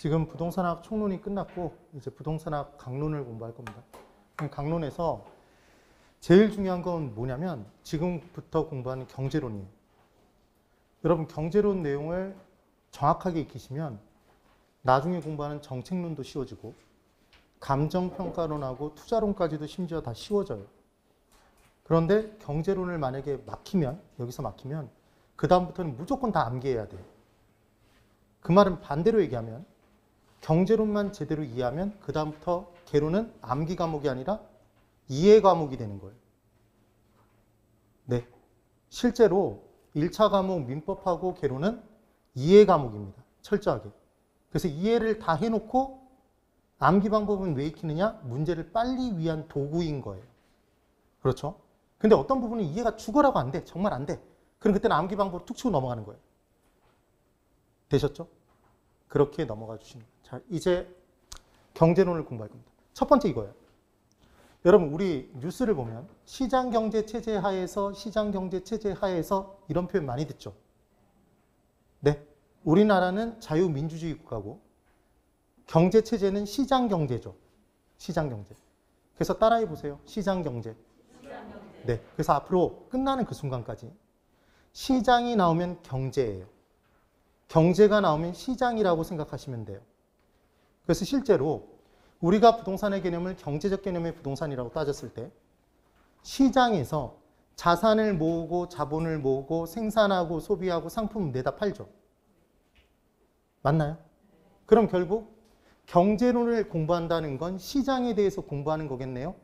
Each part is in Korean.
지금 부동산학 총론이 끝났고 이제 부동산학 강론을 공부할 겁니다. 강론에서 제일 중요한 건 뭐냐면 지금부터 공부하는 경제론이에요. 여러분 경제론 내용을 정확하게 익히시면 나중에 공부하는 정책론도 쉬워지고 감정평가론하고 투자론까지도 심지어 다 쉬워져요. 그런데 경제론을 만약에 막히면, 여기서 막히면 그 다음부터는 무조건 다 암기해야 돼요. 그 말은 반대로 얘기하면 경제론만 제대로 이해하면 그 다음부터 개론은 암기 과목이 아니라 이해 과목이 되는 거예요. 네, 실제로 1차 과목 민법하고 개론은 이해 과목입니다. 철저하게. 그래서 이해를 다 해놓고 암기 방법은 왜 익히느냐? 문제를 빨리 위한 도구인 거예요. 그렇죠? 근데 어떤 부분은 이해가 죽어라고 안 돼. 정말 안 돼. 그럼 그때는 암기 방법을 툭 치고 넘어가는 거예요. 되셨죠? 그렇게 넘어가 주시면. 자, 이제 경제론을 공부할 겁니다. 첫 번째 이거예요. 여러분, 우리 뉴스를 보면 시장경제 체제 하에서, 시장경제 체제 하에서 이런 표현 많이 듣죠? 네. 우리나라는 자유민주주의 국가고 경제체제는 시장경제죠. 시장경제. 그래서 따라해 보세요. 시장경제. 네. 그래서 앞으로 끝나는 그 순간까지 시장이 나오면 경제예요. 경제가 나오면 시장이라고 생각하시면 돼요. 그래서 실제로 우리가 부동산의 개념을 경제적 개념의 부동산이라고 따졌을 때 시장에서 자산을 모으고 자본을 모으고 생산하고 소비하고 상품을 내다 팔죠. 맞나요? 그럼 결국 경제론을 공부한다는 건 시장에 대해서 공부하는 거겠네요.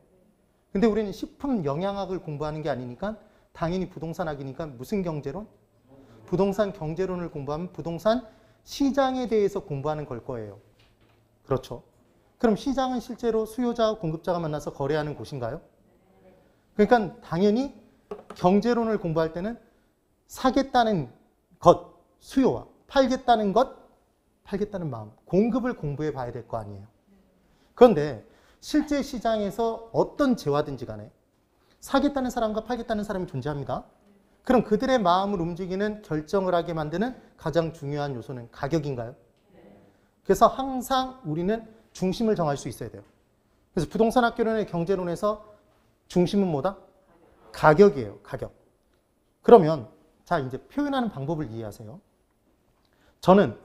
근데 우리는 식품 영양학을 공부하는 게 아니니까 당연히 부동산학이니까 무슨 경제론? 부동산 경제론을 공부하면 부동산 시장에 대해서 공부하는 걸 거예요. 그렇죠? 그럼 시장은 실제로 수요자와 공급자가 만나서 거래하는 곳인가요? 그러니까 당연히 경제론을 공부할 때는 사겠다는 것, 수요와 팔겠다는 것, 팔겠다는 마음, 공급을 공부해 봐야 될 거 아니에요. 그런데 실제 시장에서 어떤 재화든지 간에 사겠다는 사람과 팔겠다는 사람이 존재합니다. 그럼 그들의 마음을 움직이는 결정을 하게 만드는 가장 중요한 요소는 가격인가요? 그래서 항상 우리는 중심을 정할 수 있어야 돼요. 그래서 부동산학개론의 경제론에서 중심은 뭐다? 가격이에요. 가격. 그러면 자 이제 표현하는 방법을 이해하세요. 저는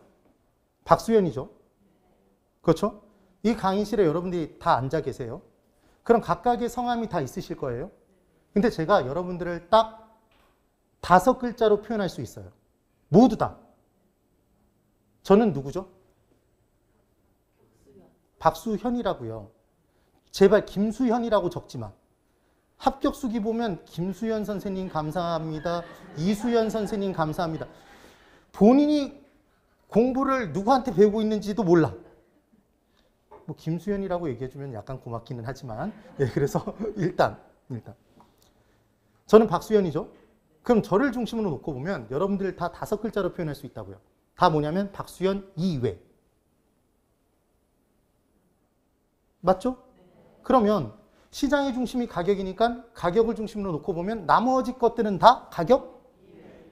박수현이죠. 그렇죠? 이 강의실에 여러분들이 다 앉아 계세요. 그럼 각각의 성함이 다 있으실 거예요. 근데 제가 여러분들을 딱 5글자로 표현할 수 있어요. 모두 다. 저는 누구죠? 박수현이라고요. 제발 김수현이라고 적지 마. 합격수기 보면 김수현 선생님 감사합니다. 이수연 선생님 감사합니다. 본인이 공부를 누구한테 배우고 있는지도 몰라. 뭐 김수현이라고 얘기해주면 약간 고맙기는 하지만 예, 그래서 일단 저는 박수현이죠. 그럼 저를 중심으로 놓고 보면 여러분들 다 5글자로 표현할 수 있다고요. 다 뭐냐면 박수현 이외. 맞죠? 그러면 시장의 중심이 가격이니까 가격을 중심으로 놓고 보면 나머지 것들은 다 가격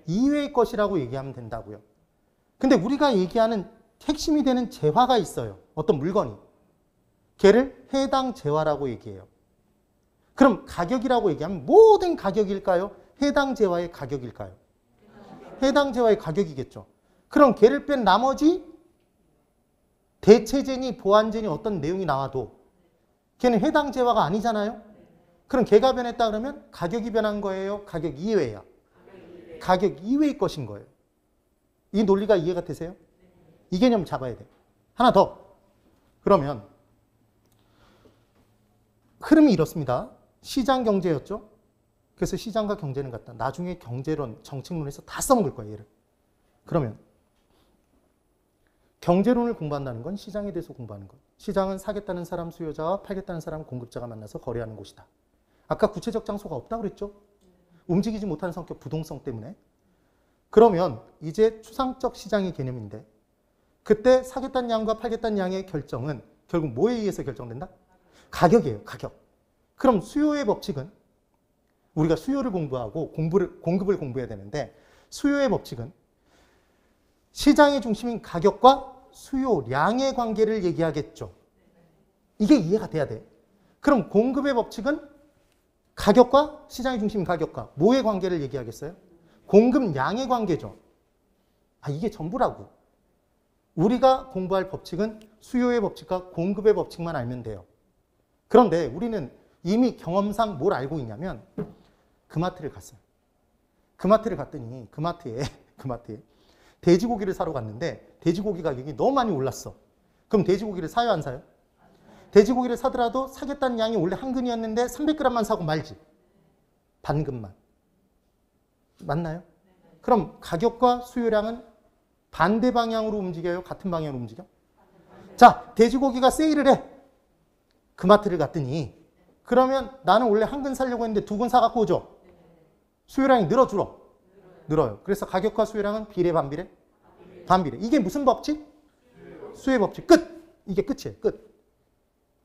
이외의 것이라고 얘기하면 된다고요. 근데 우리가 얘기하는 핵심이 되는 재화가 있어요. 어떤 물건이. 걔를 해당 재화라고 얘기해요. 그럼 가격이라고 얘기하면 모든 가격일까요? 해당 재화의 가격일까요? 해당 재화의 가격이겠죠. 그럼 걔를 뺀 나머지 대체재니 보완재니 어떤 내용이 나와도 걔는 해당 재화가 아니잖아요. 그럼 걔가 변했다 그러면 가격이 변한 거예요? 가격 이외야? 가격 이외의 것인 거예요. 이 논리가 이해가 되세요? 이 개념 잡아야 돼. 하나 더. 그러면 흐름이 이렇습니다. 시장 경제였죠? 그래서 시장과 경제는 같다. 나중에 경제론, 정책론에서 다 써먹을 거예요. 얘를. 그러면 경제론을 공부한다는 건 시장에 대해서 공부하는 것. 시장은 사겠다는 사람 수요자와 팔겠다는 사람 공급자가 만나서 거래하는 곳이다. 아까 구체적 장소가 없다고 그랬죠? 움직이지 못하는 성격, 부동성 때문에. 그러면 이제 추상적 시장의 개념인데 그때 사겠다는 양과 팔겠다는 양의 결정은 결국 뭐에 의해서 결정된다? 가격이에요. 가격. 그럼 수요의 법칙은 우리가 수요를 공부하고 공급을 공부해야 되는데 수요의 법칙은 시장의 중심인 가격과 수요량의 관계를 얘기하겠죠. 이게 이해가 돼야 돼. 그럼 공급의 법칙은 가격과 시장의 중심 가격과 뭐의 관계를 얘기하겠어요? 공급량의 관계죠. 아, 이게 전부라고. 우리가 공부할 법칙은 수요의 법칙과 공급의 법칙만 알면 돼요. 그런데 우리는 이미 경험상 뭘 알고 있냐면 그 마트를 갔어요. 그 마트를 갔더니 그 마트에 돼지고기를 사러 갔는데 돼지고기 가격이 너무 많이 올랐어. 그럼 돼지고기를 사요, 안 사요? 돼지고기를 사더라도 사겠다는 양이 원래 한 근이었는데 300g만 사고 말지. 반근만. 맞나요? 그럼 가격과 수요량은 반대 방향으로 움직여요? 같은 방향으로 움직여? 자, 돼지고기가 세일을 해. 그 마트를 갔더니 그러면 나는 원래 한 근 사려고 했는데 2근 사갖고 오죠? 수요량이 늘어? 늘어요. 그래서 가격과 수요량은 비례, 반비례? 반비례. 이게 무슨 법칙? 수요의 법칙. 끝! 이게 끝이에요. 끝.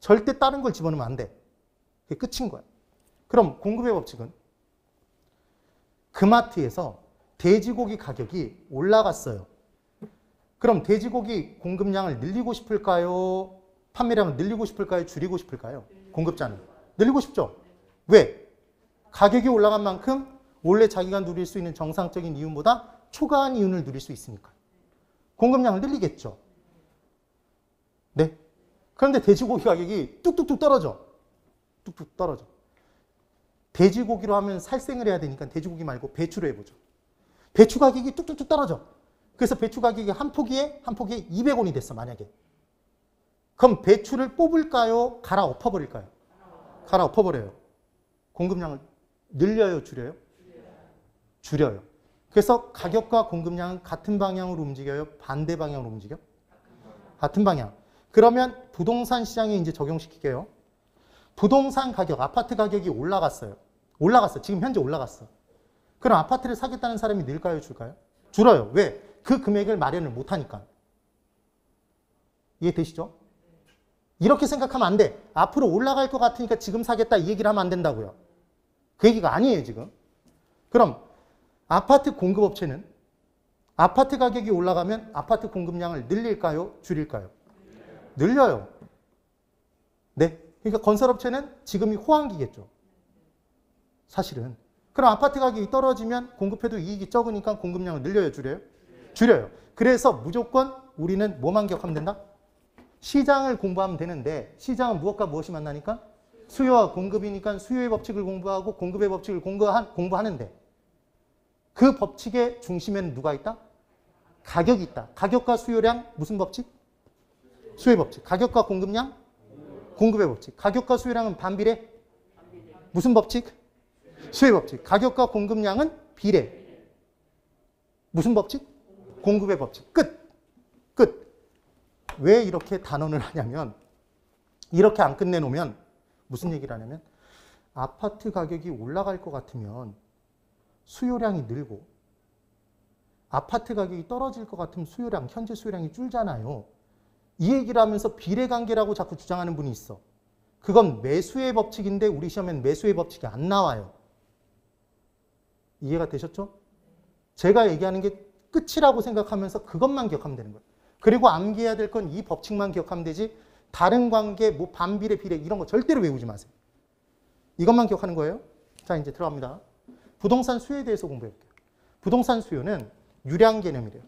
절대 다른 걸 집어넣으면 안 돼. 그게 끝인 거야. 그럼 공급의 법칙은 그 마트에서 돼지고기 가격이 올라갔어요. 그럼 돼지고기 공급량을 늘리고 싶을까요? 판매량을 늘리고 싶을까요? 줄이고 싶을까요? 공급자는. 늘리고 싶죠? 왜? 가격이 올라간 만큼 원래 자기가 누릴 수 있는 정상적인 이윤보다 초과한 이윤을 누릴 수 있으니까. 공급량을 늘리겠죠. 네. 그런데 돼지고기 가격이 뚝뚝뚝 떨어져. 뚝뚝 떨어져. 돼지고기로 하면 살생을 해야 되니까 돼지고기 말고 배추로 해보죠. 배추 가격이 뚝뚝뚝 떨어져. 그래서 배추 가격이 한 포기에 200원이 됐어, 만약에. 그럼 배추를 뽑을까요? 갈아 엎어버릴까요? 갈아 엎어버려요. 공급량을 늘려요, 줄여요? 줄여요. 그래서 가격과 공급량은 같은 방향으로 움직여요? 반대 방향으로 움직여? 같은 방향. 그러면 부동산 시장에 이제 적용시킬게요. 부동산 가격, 아파트 가격이 올라갔어요. 올라갔어. 지금 현재 올라갔어. 그럼 아파트를 사겠다는 사람이 늘까요, 줄까요? 줄어요. 왜? 그 금액을 마련을 못하니까. 이해되시죠? 이렇게 생각하면 안 돼. 앞으로 올라갈 것 같으니까 지금 사겠다 이 얘기를 하면 안 된다고요. 그 얘기가 아니에요, 지금. 그럼 아파트 공급업체는 아파트 가격이 올라가면 아파트 공급량을 늘릴까요? 줄일까요? 늘려요. 네. 그러니까 건설업체는 지금이 호황기겠죠. 사실은. 그럼 아파트 가격이 떨어지면 공급해도 이익이 적으니까 공급량을 늘려요, 줄여요? 줄여요. 그래서 무조건 우리는 뭐만 기억하면 된다? 시장을 공부하면 되는데 시장은 무엇과 무엇이 만나니까? 수요와 공급이니까 수요의 법칙을 공부하고 공급의 법칙을 공부하는데 그 법칙의 중심에는 누가 있다? 가격이 있다. 가격과 수요량 무슨 법칙? 수요의 법칙. 가격과 공급량? 공급의 법칙. 가격과 수요량은 반비례? 무슨 법칙? 수요의 법칙. 가격과 공급량은 비례. 무슨 법칙? 공급의 법칙. 끝. 끝. 왜 이렇게 단언을 하냐면 이렇게 안 끝내놓으면 무슨 얘기를 하냐면 아파트 가격이 올라갈 것 같으면 수요량이 늘고 아파트 가격이 떨어질 것 같으면 수요량, 현재 수요량이 줄잖아요. 이 얘기를 하면서 비례관계라고 자꾸 주장하는 분이 있어. 그건 매수의 법칙인데 우리 시험엔 매수의 법칙이 안 나와요. 이해가 되셨죠? 제가 얘기하는 게 끝이라고 생각하면서 그것만 기억하면 되는 거예요. 그리고 암기해야 될 건 이 법칙만 기억하면 되지 다른 관계, 뭐 반비례, 비례 이런 거 절대로 외우지 마세요. 이것만 기억하는 거예요. 자, 이제 들어갑니다. 부동산 수요에 대해서 공부해볼게요. 부동산 수요는 유량 개념이래요.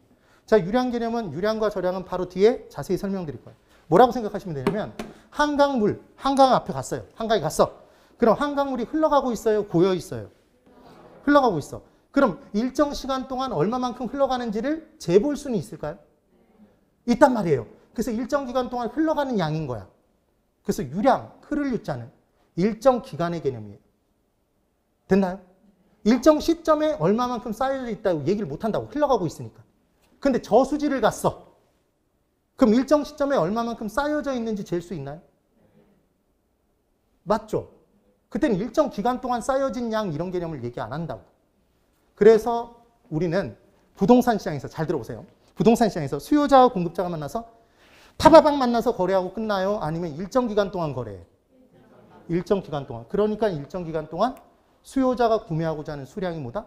자, 유량 개념은 유량과 저량은 바로 뒤에 자세히 설명드릴 거예요. 뭐라고 생각하시면 되냐면 한강물, 한강 앞에 갔어요. 한강에 갔어. 그럼 한강물이 흘러가고 있어요? 고여 있어요? 흘러가고 있어. 그럼 일정 시간 동안 얼마만큼 흘러가는지를 재볼 수는 있을까요? 있단 말이에요. 그래서 일정 기간 동안 흘러가는 양인 거야. 그래서 유량, 흐를 유자는 일정 기간의 개념이에요. 됐나요? 일정 시점에 얼마만큼 쌓여져 있다고 얘기를 못한다고. 흘러가고 있으니까. 근데 저수지를 갔어. 그럼 일정 시점에 얼마만큼 쌓여져 있는지 잴 수 있나요? 맞죠? 그때는 일정 기간 동안 쌓여진 양 이런 개념을 얘기 안 한다고. 그래서 우리는 부동산 시장에서 잘 들어보세요. 부동산 시장에서 수요자와 공급자가 만나서 타바박 만나서 거래하고 끝나요? 아니면 일정 기간 동안 거래해요? 일정 기간 동안. 그러니까 일정 기간 동안 수요자가 구매하고자 하는 수량이 뭐다?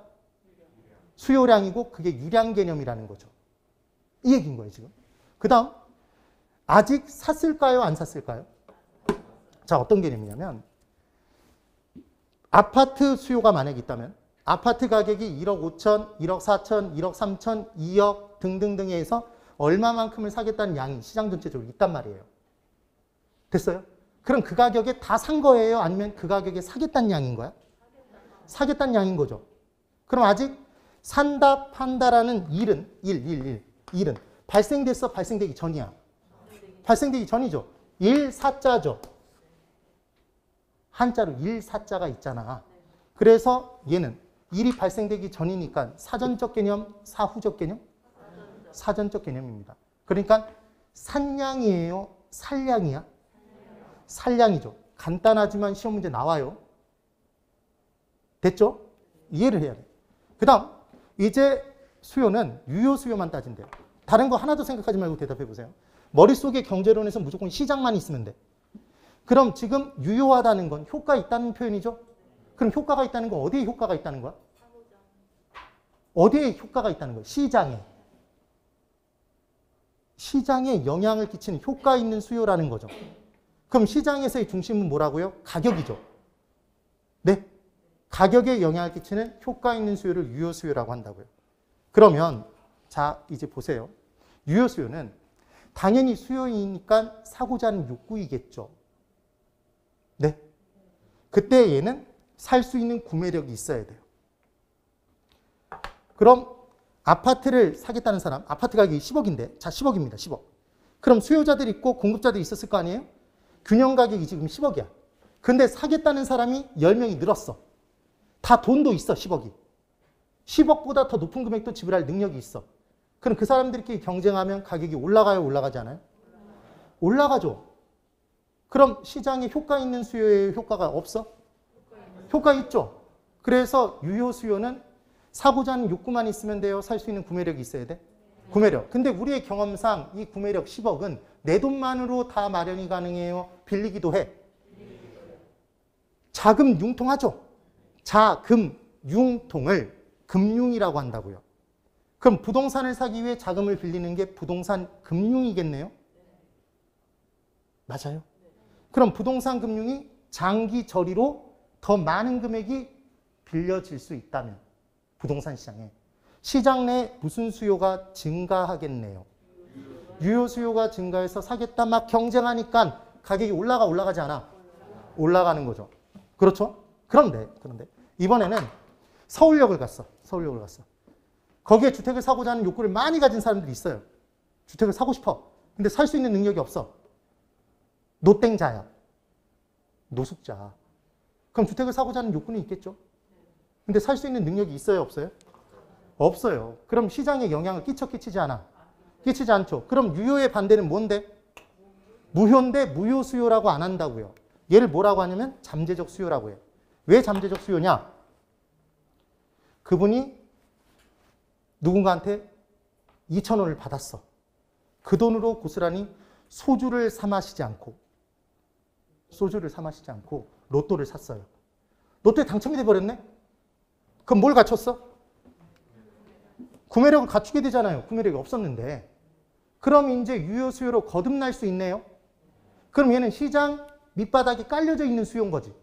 수요량이고 그게 유량 개념이라는 거죠. 이 얘기인 거예요, 지금. 그 다음 아직 샀을까요? 안 샀을까요? 자, 어떤 개념이냐면 아파트 수요가 만약에 있다면 아파트 가격이 1억 5천, 1억 4천, 1억 3천, 2억 등등등에 해서 얼마만큼을 사겠다는 양이 시장 전체적으로 있단 말이에요. 됐어요? 그럼 그 가격에 다 산 거예요? 아니면 그 가격에 사겠다는 양인 거야? 사겠다는 양인 거죠. 그럼 아직 산다, 판다라는 일은 발생됐어? 발생되기 전이야? 발생되기 전이죠. 일사자죠. 한자로 일사자가 있잖아. 그래서 얘는 일이 발생되기 전이니까 사전적 개념, 사후적 개념? 사전적 개념입니다. 그러니까 산량이에요? 살량이야? 살량이죠. 간단하지만 시험 문제 나와요. 됐죠? 이해를 해야 돼. 그 다음 이제 수요는 유효 수요만 따진대요. 다른 거 하나도 생각하지 말고 대답해 보세요. 머릿속에 경제론에서 무조건 시장만 있으면 돼. 그럼 지금 유효하다는 건 효과 있다는 표현이죠? 그럼 효과가 있다는 건 어디에 효과가 있다는 거야? 어디에 효과가 있다는 거야? 시장에. 시장에 영향을 끼치는 효과 있는 수요라는 거죠. 그럼 시장에서의 중심은 뭐라고요? 가격이죠. 네? 가격에 영향을 끼치는 효과 있는 수요를 유효 수요라고 한다고요. 그러면 자 이제 보세요. 유효 수요는 당연히 수요이니까 사고자 하는 욕구이겠죠. 네. 그때 얘는 살 수 있는 구매력이 있어야 돼요. 그럼 아파트를 사겠다는 사람, 아파트 가격이 10억인데, 자 10억입니다. 10억. 그럼 수요자들이 있고 공급자들이 있었을 거 아니에요? 균형 가격이 지금 10억이야. 근데 사겠다는 사람이 10명이 늘었어. 다 돈도 있어, 10억이. 10억보다 더 높은 금액도 지불할 능력이 있어. 그럼 그 사람들끼리 경쟁하면 가격이 올라가요, 올라가지 않아요? 올라가죠. 그럼 시장에 효과 있는 수요에 효과가 없어? 효과 있죠. 그래서 유효 수요는 사고자 하는 욕구만 있으면 돼요? 살 수 있는 구매력이 있어야 돼? 구매력. 근데 우리의 경험상 이 구매력 10억은 내 돈만으로 다 마련이 가능해요? 빌리기도 해. 자금 융통하죠. 자금 융통을 금융이라고 한다고요. 그럼 부동산을 사기 위해 자금을 빌리는 게 부동산 금융이겠네요? 맞아요. 그럼 부동산 금융이 장기 저리로 더 많은 금액이 빌려질 수 있다면 부동산 시장에 시장 내 무슨 수요가 증가하겠네요. 유효 수요가 증가해서 사겠다 막 경쟁하니까 가격이 올라가지 않아? 올라가는 거죠. 그렇죠? 그런데 이번에는 서울역을 갔어. 거기에 주택을 사고자 하는 욕구를 많이 가진 사람들이 있어요. 주택을 사고 싶어. 근데 살 수 있는 능력이 없어. 노땡자야. 노숙자. 그럼 주택을 사고자 하는 욕구는 있겠죠? 근데 살 수 있는 능력이 있어요, 없어요? 없어요. 그럼 시장에 영향을 끼치지 않아? 끼치지 않죠. 그럼 유효의 반대는 뭔데? 무효인데 무효 수요라고 안 한다고요. 얘를 뭐라고 하냐면 잠재적 수요라고 해요. 왜 잠재적 수요냐? 그분이 누군가한테 2,000원을 받았어. 그 돈으로 고스란히 소주를 사 마시지 않고 로또를 샀어요. 로또에 당첨이 돼버렸네? 그럼 뭘 갖췄어? 구매력을 갖추게 되잖아요. 구매력이 없었는데. 그럼 이제 유효 수요로 거듭날 수 있네요. 그럼 얘는 시장 밑바닥에 깔려져 있는 수요인 거지.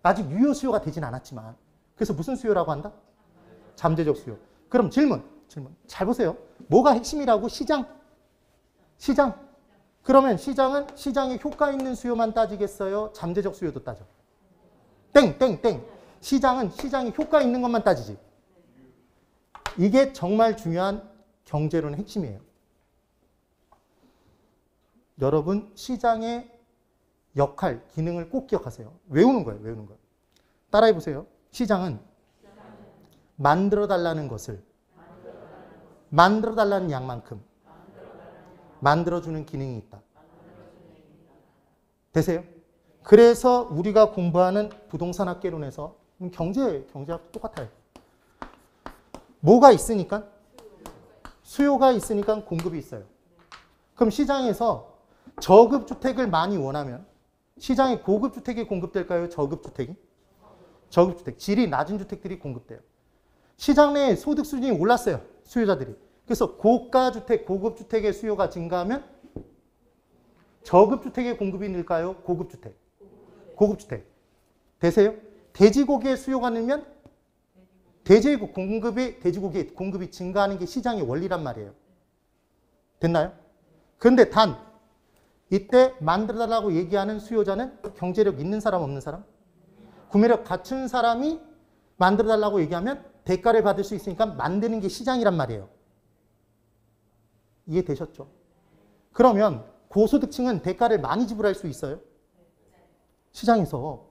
아직 유효 수요가 되진 않았지만. 그래서 무슨 수요라고 한다? 잠재적 수요. 그럼 질문. 잘 보세요. 뭐가 핵심이라고? 시장. 그러면 시장은 시장에 효과 있는 수요만 따지겠어요? 잠재적 수요도 따져. 땡. 시장은 시장에 효과 있는 것만 따지지. 이게 정말 중요한 경제론의 핵심이에요. 여러분 시장의 역할, 기능을 꼭 기억하세요. 외우는 거예요. 따라해 보세요. 시장은 만들어달라는 것을 만들어달라는 양만큼 만들어주는 기능이 있다. 되세요? 그래서 우리가 공부하는 부동산학개론에서 경제학 똑같아요. 뭐가 있으니까? 수요가 있으니까 공급이 있어요. 그럼 시장에서 저급주택을 많이 원하면 시장에 고급주택이 공급될까요? 저급주택이? 저급주택, 질이 낮은 주택들이 공급돼요. 시장 내에 소득 수준이 올랐어요. 수요자들이. 그래서 고가주택, 고급주택의 수요가 증가하면 저급주택의 공급이 늘까요? 고급주택? 고급주택. 되세요? 돼지고기의 수요가 늘면 돼지고기의 공급이 증가하는 게 시장의 원리란 말이에요. 됐나요? 그런데 단 이때 만들어달라고 얘기하는 수요자는 경제력 있는 사람 없는 사람? 구매력 갖춘 사람이 만들어달라고 얘기하면 대가를 받을 수 있으니까 만드는 게 시장이란 말이에요. 이해되셨죠? 그러면 고소득층은 대가를 많이 지불할 수 있어요? 시장에서.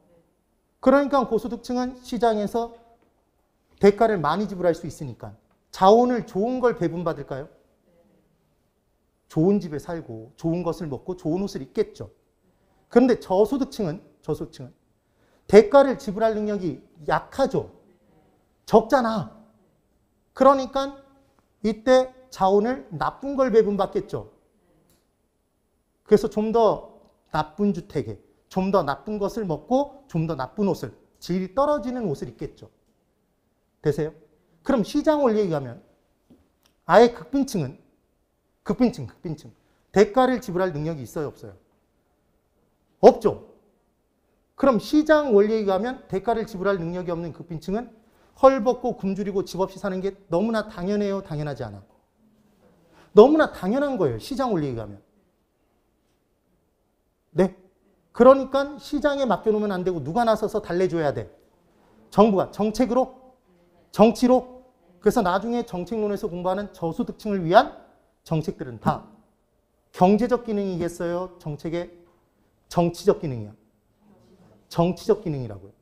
그러니까 고소득층은 시장에서 대가를 많이 지불할 수 있으니까 자원을 좋은 걸 배분받을까요? 좋은 집에 살고 좋은 것을 먹고 좋은 옷을 입겠죠. 그런데 저소득층은 대가를 지불할 능력이 약하죠. 적잖아. 그러니까 이때 자원을 나쁜 걸 배분받겠죠. 그래서 좀 더 나쁜 주택에 좀 더 나쁜 것을 먹고 좀 더 나쁜 옷을, 질이 떨어지는 옷을 입겠죠. 되세요? 그럼 시장 원리에 의하면 아예 극빈층은 극빈층 대가를 지불할 능력이 있어요 없어요? 없죠. 그럼 시장 원리에 의하면 대가를 지불할 능력이 없는 극빈층은 헐벗고 굶주리고 집 없이 사는 게 너무나 당연해요? 당연하지 않아? 너무나 당연한 거예요. 시장 원리에 의하면. 네. 그러니까 시장에 맡겨놓으면 안 되고 누가 나서서 달래줘야 돼? 정부가. 정책으로? 정치로? 그래서 나중에 정책론에서 공부하는 저소득층을 위한 정책들은 다 경제적 기능이겠어요? 정책의 정치적 기능이야. 정치적 기능이라고요.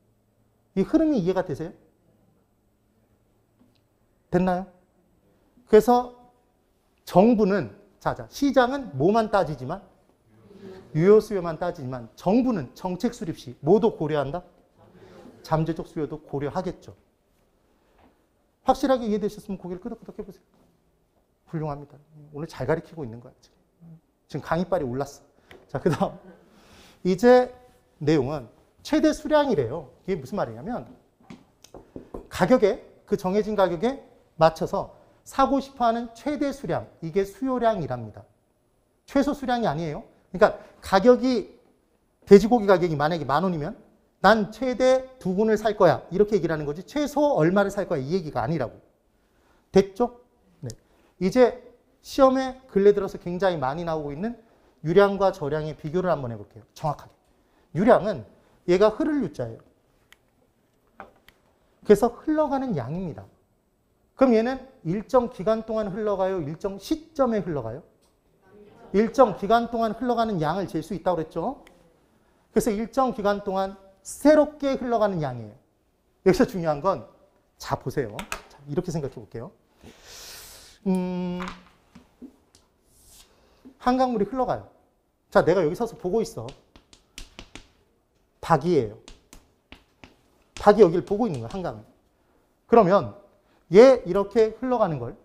이 흐름이 이해가 되세요? 됐나요? 그래서 정부는, 시장은 뭐만 따지지만, 유효 수요만 따지지만 정부는 정책 수립 시 뭐도 고려한다? 잠재적 수요도 고려하겠죠. 확실하게 이해되셨으면 고개를 끄덕끄덕 해보세요. 훌륭합니다. 오늘 잘 가르치고 있는 거야. 지금 강의빨이 올랐어. 자, 그 다음. 이제 내용은 최대 수량이래요. 이게 무슨 말이냐면 가격에, 그 정해진 가격에 맞춰서 사고 싶어하는 최대 수량, 이게 수요량이랍니다. 최소 수량이 아니에요. 그러니까 가격이, 돼지고기 가격이 만약에 10,000원이면 난 최대 2근을 살 거야. 이렇게 얘기를 하는 거지. 최소 얼마를 살 거야. 이 얘기가 아니라고. 됐죠? 네. 이제 시험에 근래 들어서 굉장히 많이 나오고 있는 유량과 저량의 비교를 한번 해볼게요. 정확하게. 유량은 얘가 흐를 유자예요. 그래서 흘러가는 양입니다. 그럼 얘는 일정 기간 동안 흘러가요? 일정 시점에 흘러가요? 일정 기간 동안 흘러가는 양을 잴 수 있다고 그랬죠? 그래서 일정 기간 동안 새롭게 흘러가는 양이에요. 여기서 중요한 건, 자, 보세요. 자, 이렇게 생각해 볼게요. 한강물이 흘러가요. 자, 내가 여기 서서 보고 있어. 닭이에요. 닭이 여기를 보고 있는 거야, 한강을. 그러면 얘 이렇게 흘러가는 걸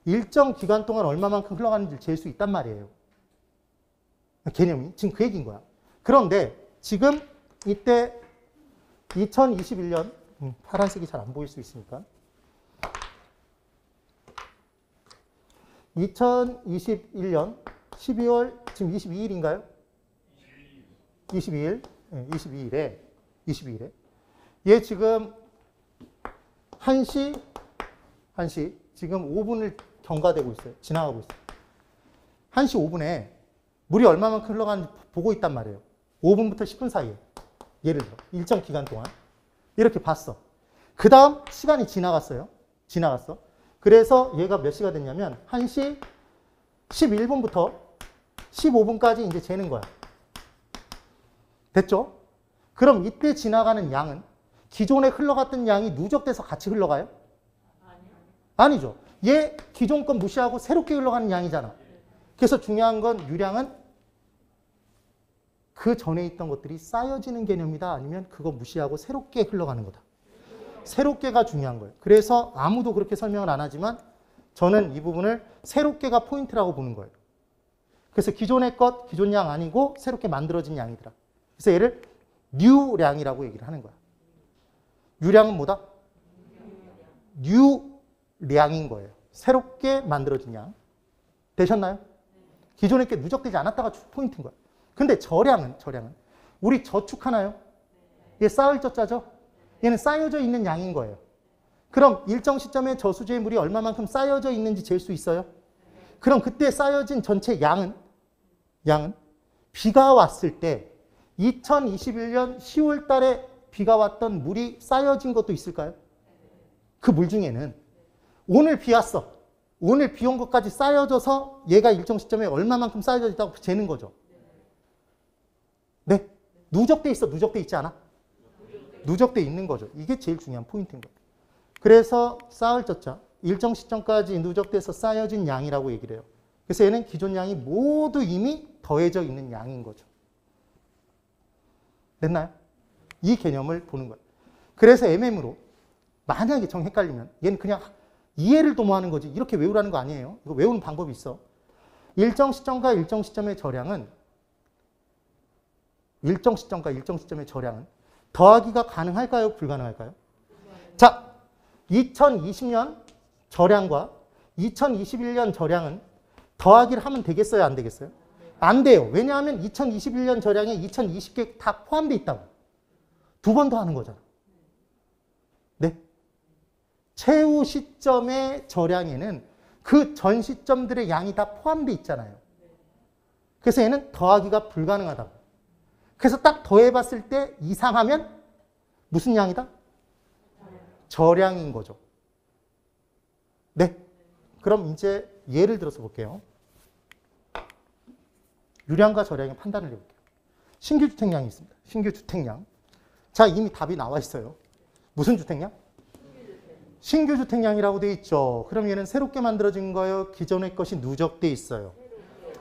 일정 기간 동안 얼마만큼 흘러가는지 잴 수 있단 말이에요. 개념이. 지금 그 얘기인 거야. 그런데 지금 이때 2021년, 파란색이 잘 안 보일 수 있으니까. 2021년 12월 지금 22일인가요? 22일. 22일에. 얘 지금 1시 지금 5분을 경과되고 있어요. 지나가고 있어요. 1시 5분에 물이 얼마만큼 흘러가는지 보고 있단 말이에요. 5분부터 10분 사이에. 예를 들어 일정 기간 동안 이렇게 봤어. 그 다음 시간이 지나갔어. 그래서 얘가 몇 시가 됐냐면 1시 11분부터 15분까지 이제 재는 거야. 됐죠? 그럼 이때 지나가는 양은 기존에 흘러갔던 양이 누적돼서 같이 흘러가요? 아니죠. 얘 기존 건 무시하고 새롭게 흘러가는 양이잖아. 그래서 중요한 건 유량은 그 전에 있던 것들이 쌓여지는 개념이다. 아니면 그거 무시하고 새롭게 흘러가는 거다. 새롭게가 중요한 거예요. 그래서 아무도 그렇게 설명을 안 하지만 저는 이 부분을 새롭게가 포인트라고 보는 거예요. 그래서 기존의 것, 기존 양 아니고 새롭게 만들어진 양이더라. 그래서 얘를 뉴량이라고 얘기를 하는 거야. 유량은 뭐다? 뉴량인 거예요. 새롭게 만들어진 양. 되셨나요? 기존에 게 누적되지 않았다가 포인트인 거야. 근데 저량은 우리 저축하나요? 얘 쌓을 저자죠? 얘는 쌓여져 있는 양인 거예요. 그럼 일정 시점에 저수지의 물이 얼마만큼 쌓여져 있는지 잴 수 있어요? 그럼 그때 쌓여진 전체 양은 비가 왔을 때 2021년 10월 달에 비가 왔던 물이 쌓여진 것도 있을까요? 그 물 중에는 오늘 비 왔어. 오늘 비 온 것까지 쌓여져서 얘가 일정 시점에 얼마만큼 쌓여져 있다고 재는 거죠. 네. 누적돼 있어? 누적돼 있지 않아? 누적돼 있는 거죠. 이게 제일 중요한 포인트인 거예요. 그래서 쌓을 젖자 일정 시점까지 누적돼서 쌓여진 양이라고 얘기를 해요. 그래서 얘는 기존 양이 모두 이미 더해져 있는 양인 거죠. 됐나요? 이 개념을 보는 거예요. 그래서 MM으로 만약에 정 헷갈리면 얘는 그냥 이해를 도모하는 거지 이렇게 외우라는 거 아니에요. 이거 외우는 방법이 있어. 일정 시점과 일정 시점의 저량은 더하기가 가능할까요? 불가능할까요? 자, 2020년 저량과 2021년 저량은 더하기를 하면 되겠어요? 안 되겠어요? 안 돼요. 왜냐하면 2021년 저량에 2020개 다 포함되어 있다고. 두 번 더 하는 거잖아. 네. 최후 시점의 저량에는 그 전 시점들의 양이 다 포함되어 있잖아요. 그래서 얘는 더하기가 불가능하다고. 그래서 딱 더해봤을 때 이상하면 무슨 양이다? 저량인 거죠. 네. 그럼 이제 예를 들어서 볼게요. 유량과 저량의 판단을 해볼게요. 신규 주택량이 있습니다. 신규 주택량. 자, 이미 답이 나와 있어요. 무슨 주택량? 신규 주택량이라고 돼 있죠. 그럼 얘는 새롭게 만들어진 거예요? 기존의 것이 누적돼 있어요?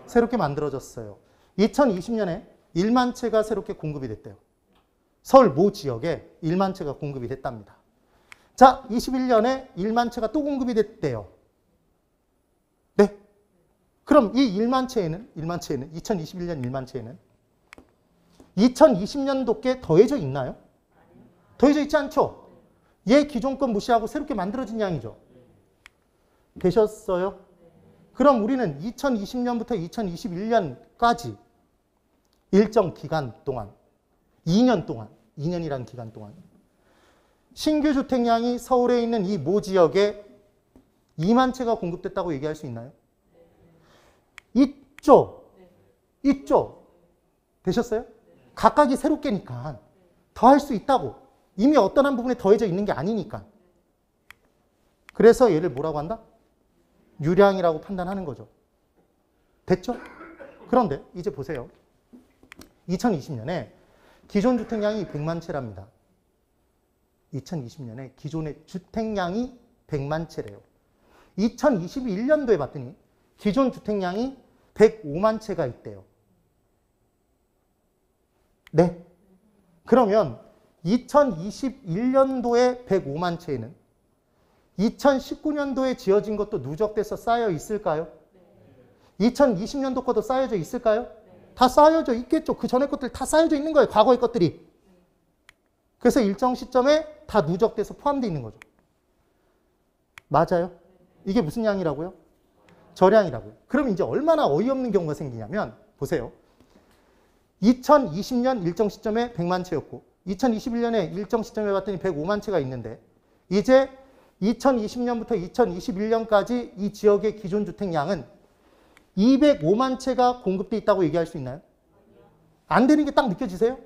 새롭게 만들어졌어요. 2020년에 1만 채가 새롭게 공급이 됐대요. 서울 모 지역에 1만 채가 공급이 됐답니다. 자, 21년에 1만 채가 또 공급이 됐대요. 네. 그럼 이 1만 채에는 2021년 1만 채에는 2020년도께 더해져 있나요? 더해져 있지 않죠? 얘 기존 건 무시하고 새롭게 만들어진 양이죠. 되셨어요? 그럼 우리는 2020년부터 2021년까지 일정 기간 동안 2년이라는 기간 동안 신규 주택량이 서울에 있는 이 모 지역에 2만 채가 공급됐다고 얘기할 수 있나요? 있죠. 되셨어요? 각각이 새롭게니까 더할 수 있다고. 이미 어떤 한 부분에 더해져 있는 게 아니니까. 그래서 얘를 뭐라고 한다? 유량이라고 판단하는 거죠. 됐죠? 그런데 이제 보세요. 2020년에 기존 주택량이 100만 채랍니다. 2020년에 기존의 주택량이 100만 채래요. 2021년도에 봤더니 기존 주택량이 105만 채가 있대요. 네. 그러면 2021년도에 105만 채에는 2019년도에 지어진 것도 누적돼서 쌓여 있을까요? 2020년도 것도 쌓여져 있을까요? 다 쌓여져 있겠죠. 그 전에 것들 다 쌓여져 있는 거예요. 과거의 것들이. 그래서 일정 시점에 다 누적돼서 포함되어 있는 거죠. 맞아요? 이게 무슨 양이라고요? 저량이라고요. 그럼 이제 얼마나 어이없는 경우가 생기냐면 보세요. 2020년 일정 시점에 100만 채였고 2021년에 일정 시점에 봤더니 105만 채가 있는데 이제 2020년부터 2021년까지 이 지역의 기존 주택량은 205만 채가 공급돼 있다고 얘기할 수 있나요? 안 되는 게 딱 느껴지세요?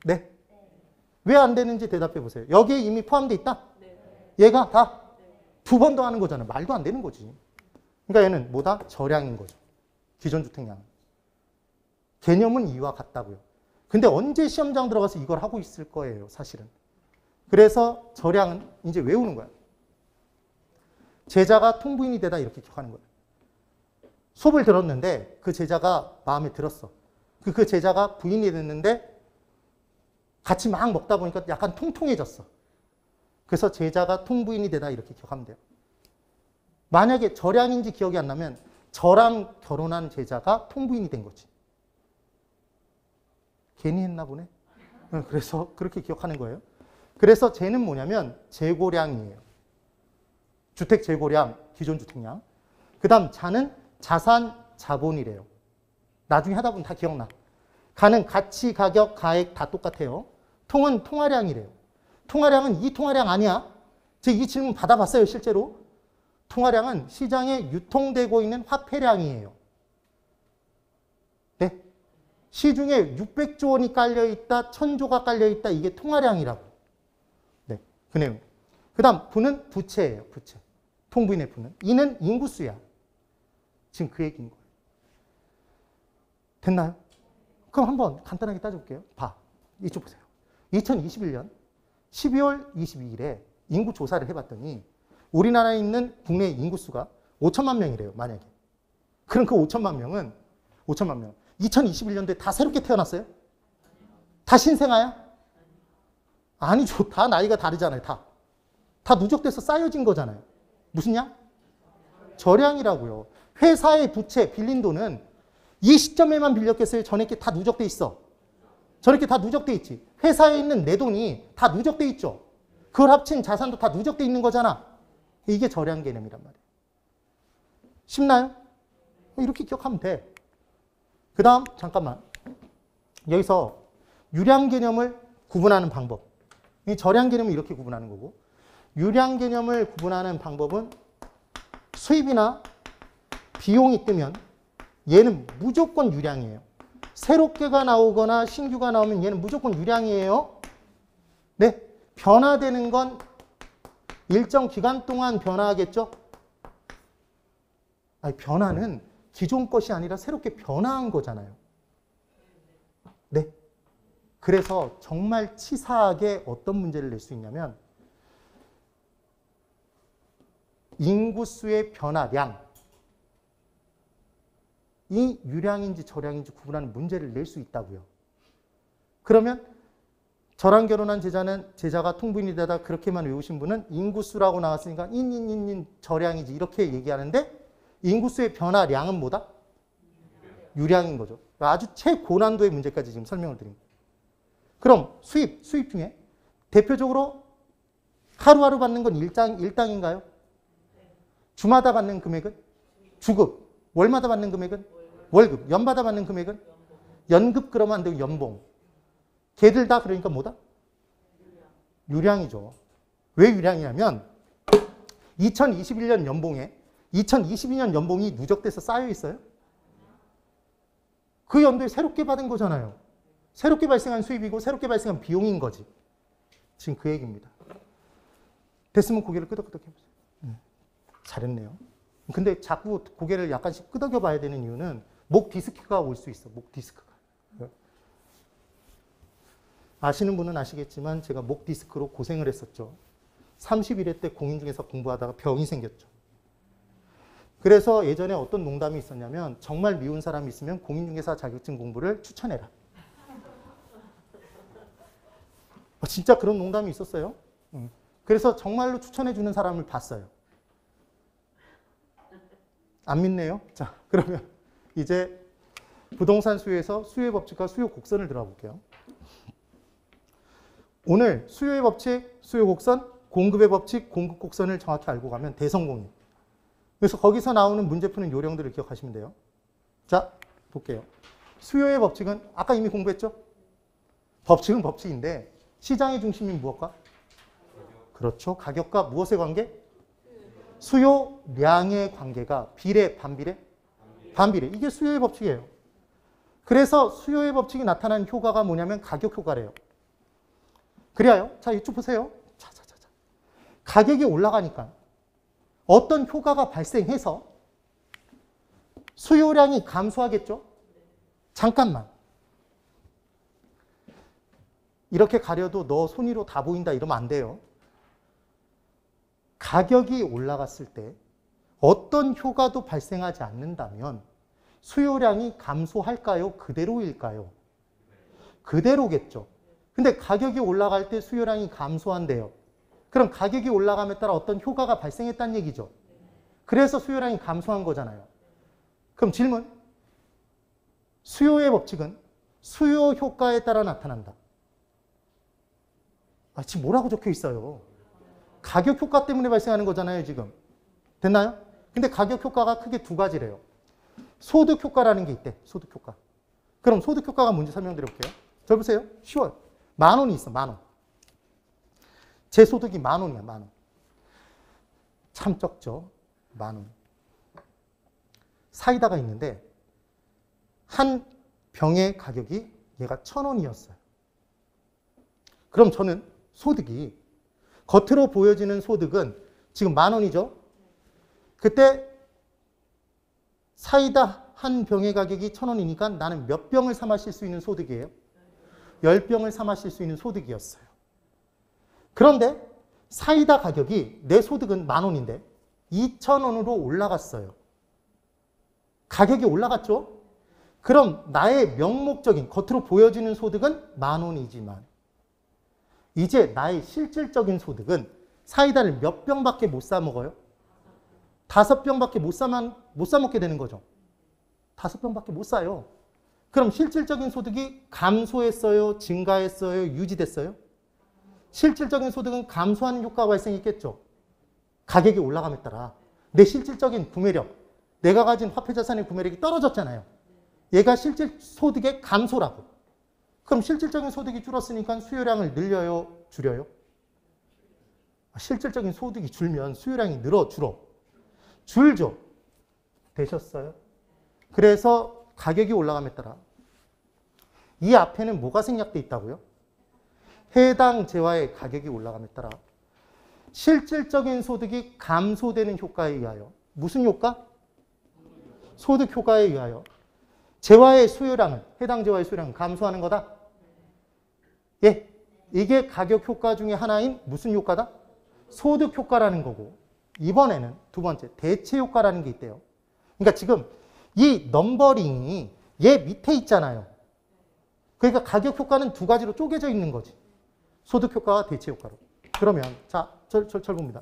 네. 왜 안 되는지 대답해 보세요. 여기에 이미 포함돼 있다? 얘가 다 두 번 더 하는 거잖아요. 말도 안 되는 거지. 그러니까 얘는 뭐다? 저량인 거죠. 기존 주택량. 개념은 이와 같다고요. 근데 언제 시험장 들어가서 이걸 하고 있을 거예요, 사실은. 그래서 저량은 이제 외우는 거야. 제자가 통부인이 되다 이렇게 기억하는 거예요. 수업을 들었는데 그 제자가 마음에 들었어. 그 제자가 부인이 됐는데 같이 막 먹다 보니까 약간 통통해졌어. 그래서 제자가 통부인이 되다 이렇게 기억하면 돼요. 만약에 저량인지 기억이 안 나면 저랑 결혼한 제자가 통부인이 된 거지. 괜히 했나 보네. 그래서 그렇게 기억하는 거예요. 그래서 쟤는 뭐냐면 재고량이에요. 주택 재고량, 기존 주택량. 그 다음 자는 자산 자본이래요. 나중에 하다 보면 다 기억나. 가는 가치, 가격, 가액 다 똑같아요. 통은 통화량이래요. 통화량은 이 통화량 아니야. 제가 이 질문 받아봤어요, 실제로. 통화량은 시장에 유통되고 있는 화폐량이에요. 네. 시중에 600조 원이 깔려있다, 1000조가 깔려있다, 이게 통화량이라고. 네. 그 내용. 그 다음, 부는 부채예요, 부채. 통부인의 부는. 이는 인구수야. 지금 그 얘기인 거예요. 됐나요? 그럼 한번 간단하게 따져볼게요. 봐. 이쪽 보세요. 2021년 12월 22일에 인구 조사를 해봤더니 우리나라에 있는 국내 인구수가 5천만 명이래요, 만약에. 그럼 그 5천만 명은 2021년도에 다 새롭게 태어났어요? 다 신생아야? 아니죠. 다 나이가 다르잖아요, 다. 다 누적돼서 쌓여진 거잖아요. 무슨 양? 저량이라고요. 회사의 부채, 빌린 돈은 이 시점에만 빌렸겠어요? 전에 게 다 누적돼 있어. 전에 게 다 누적돼 있지. 회사에 있는 내 돈이 다 누적돼 있죠. 그걸 합친 자산도 다 누적돼 있는 거잖아. 이게 저량 개념이란 말이에요. 쉽나요? 이렇게 기억하면 돼. 그 다음 잠깐만. 여기서 유량 개념을 구분하는 방법. 이 저량 개념을 이렇게 구분하는 거고, 유량 개념을 구분하는 방법은 수입이나 비용이 뜨면 얘는 무조건 유량이에요. 새롭게가 나오거나 신규가 나오면 얘는 무조건 유량이에요. 네, 변화되는 건 일정 기간 동안 변화하겠죠? 아니, 변화는 기존 것이 아니라 새롭게 변화한 거잖아요. 네. 그래서 정말 치사하게 어떤 문제를 낼 수 있냐면 인구수의 변화량, 이 유량인지 저량인지 구분하는 문제를 낼 수 있다고요. 그러면 저랑 결혼한 제자가 통부인이 되다 그렇게만 외우신 분은 인구수라고 나왔으니까 인인인인 저량이지 이렇게 얘기하는데, 인구수의 변화량은 뭐다? 유량인 거죠. 아주 최고난도의 문제까지 지금 설명을 드립니다. 그럼 수입 중에 대표적으로 하루하루 받는 건 일당인가요? 주마다 받는 금액은? 주급. 월마다 받는 금액은? 월급. 연마다 받는 금액은? 연급. 그러면 안 되고 연봉. 걔들 다 그러니까 뭐다? 유량이죠. 왜 유량이냐면 2021년 연봉에 2022년 연봉이 누적돼서 쌓여 있어요. 그 연도에 새롭게 받은 거잖아요. 새롭게 발생한 수입이고 새롭게 발생한 비용인 거지. 지금 그 얘기입니다. 됐으면 고개를 끄덕끄덕 해보세요. 잘했네요. 근데 자꾸 고개를 약간씩 끄덕여 봐야 되는 이유는 목 디스크가 올 수 있어. 목 디스크가. 아시는 분은 아시겠지만 제가 목 디스크로 고생을 했었죠. 31회 때 공인중개사 공부하다가 병이 생겼죠. 그래서 예전에 어떤 농담이 있었냐면 정말 미운 사람이 있으면 공인중개사 자격증 공부를 추천해라. 진짜 그런 농담이 있었어요. 그래서 정말로 추천해주는 사람을 봤어요. 안 믿네요. 자, 그러면 이제 부동산 수요에서 수요의 법칙과 수요 곡선을 들어가 볼게요. 오늘 수요의 법칙, 수요 곡선, 공급의 법칙, 공급 곡선을 정확히 알고 가면 대성공이에요. 그래서 거기서 나오는 문제 푸는 요령들을 기억하시면 돼요. 자, 볼게요. 수요의 법칙은 아까 이미 공부했죠? 법칙은 법칙인데 시장의 중심이 무엇과? 그렇죠. 가격과 무엇의 관계? 수요량의 관계가 비례, 반비례? 반비례. 이게 수요의 법칙이에요. 그래서 수요의 법칙이 나타나는 효과가 뭐냐면 가격 효과래요. 그래요. 자, 이쪽 보세요. 자. 가격이 올라가니까 어떤 효과가 발생해서 수요량이 감소하겠죠? 잠깐만. 이렇게 가려도 너 손 위로 다 보인다 이러면 안 돼요. 가격이 올라갔을 때 어떤 효과도 발생하지 않는다면 수요량이 감소할까요? 그대로일까요? 그대로겠죠. 근데 가격이 올라갈 때 수요량이 감소한대요. 그럼 가격이 올라감에 따라 어떤 효과가 발생했다는 얘기죠. 그래서 수요량이 감소한 거잖아요. 그럼 질문. 수요의 법칙은 수요 효과에 따라 나타난다. 지금 뭐라고 적혀 있어요? 가격 효과 때문에 발생하는 거잖아요, 지금. 됐나요? 근데 가격 효과가 크게 두 가지래요. 소득 효과라는 게 있대. 소득 효과. 그럼 소득 효과가 뭔지 설명드려볼게요. 저 보세요. 쉬워요. 10,000원이 있어. 10,000원. 제 소득이 10,000원이야. 10,000원. 참 적죠. 10,000원. 사이다가 있는데 한 병의 가격이 얘가 1,000원이었어요. 그럼 저는 소득이 겉으로 보여지는 소득은 지금 10,000원이죠. 그때 사이다 한 병의 가격이 1,000원이니까 나는 몇 병을 사 마실 수 있는 소득이에요? 10병을 사 마실 수 있는 소득이었어요. 그런데 사이다 가격이 내 소득은 10,000원인데 2,000원으로 올라갔어요. 가격이 올라갔죠? 그럼 나의 명목적인 겉으로 보여지는 소득은 10,000원이지만 이제 나의 실질적인 소득은 사이다를 몇 병밖에 못 사 먹어요? 5병밖에 못 사 먹게 되는 거죠. 5병밖에 못 사요. 그럼 실질적인 소득이 감소했어요? 증가했어요? 유지됐어요? 실질적인 소득은 감소하는 효과가 발생했겠죠. 가격이 올라감에 따라 내 실질적인 구매력, 내가 가진 화폐자산의 구매력이 떨어졌잖아요. 얘가 실질 소득의 감소라고. 그럼 실질적인 소득이 줄었으니까 수요량을 늘려요? 줄여요? 실질적인 소득이 줄면 수요량이 줄어? 줄죠. 되셨어요? 그래서 가격이 올라감에 따라 이 앞에는 뭐가 생략돼 있다고요? 해당 재화의 가격이 올라감에 따라 실질적인 소득이 감소되는 효과에 의하여 무슨 효과? 소득 효과에 의하여 재화의 수요량은 해당 재화의 수요량은 감소하는 거다. 예, 이게 가격 효과 중에 하나인 무슨 효과다? 소득 효과라는 거고 이번에는 두 번째 대체 효과라는 게 있대요. 그러니까 지금 이 넘버링이 얘 밑에 있잖아요. 그러니까 가격 효과는 두 가지로 쪼개져 있는 거지. 소득 효과와 대체 효과로. 그러면 자, 절 봅니다.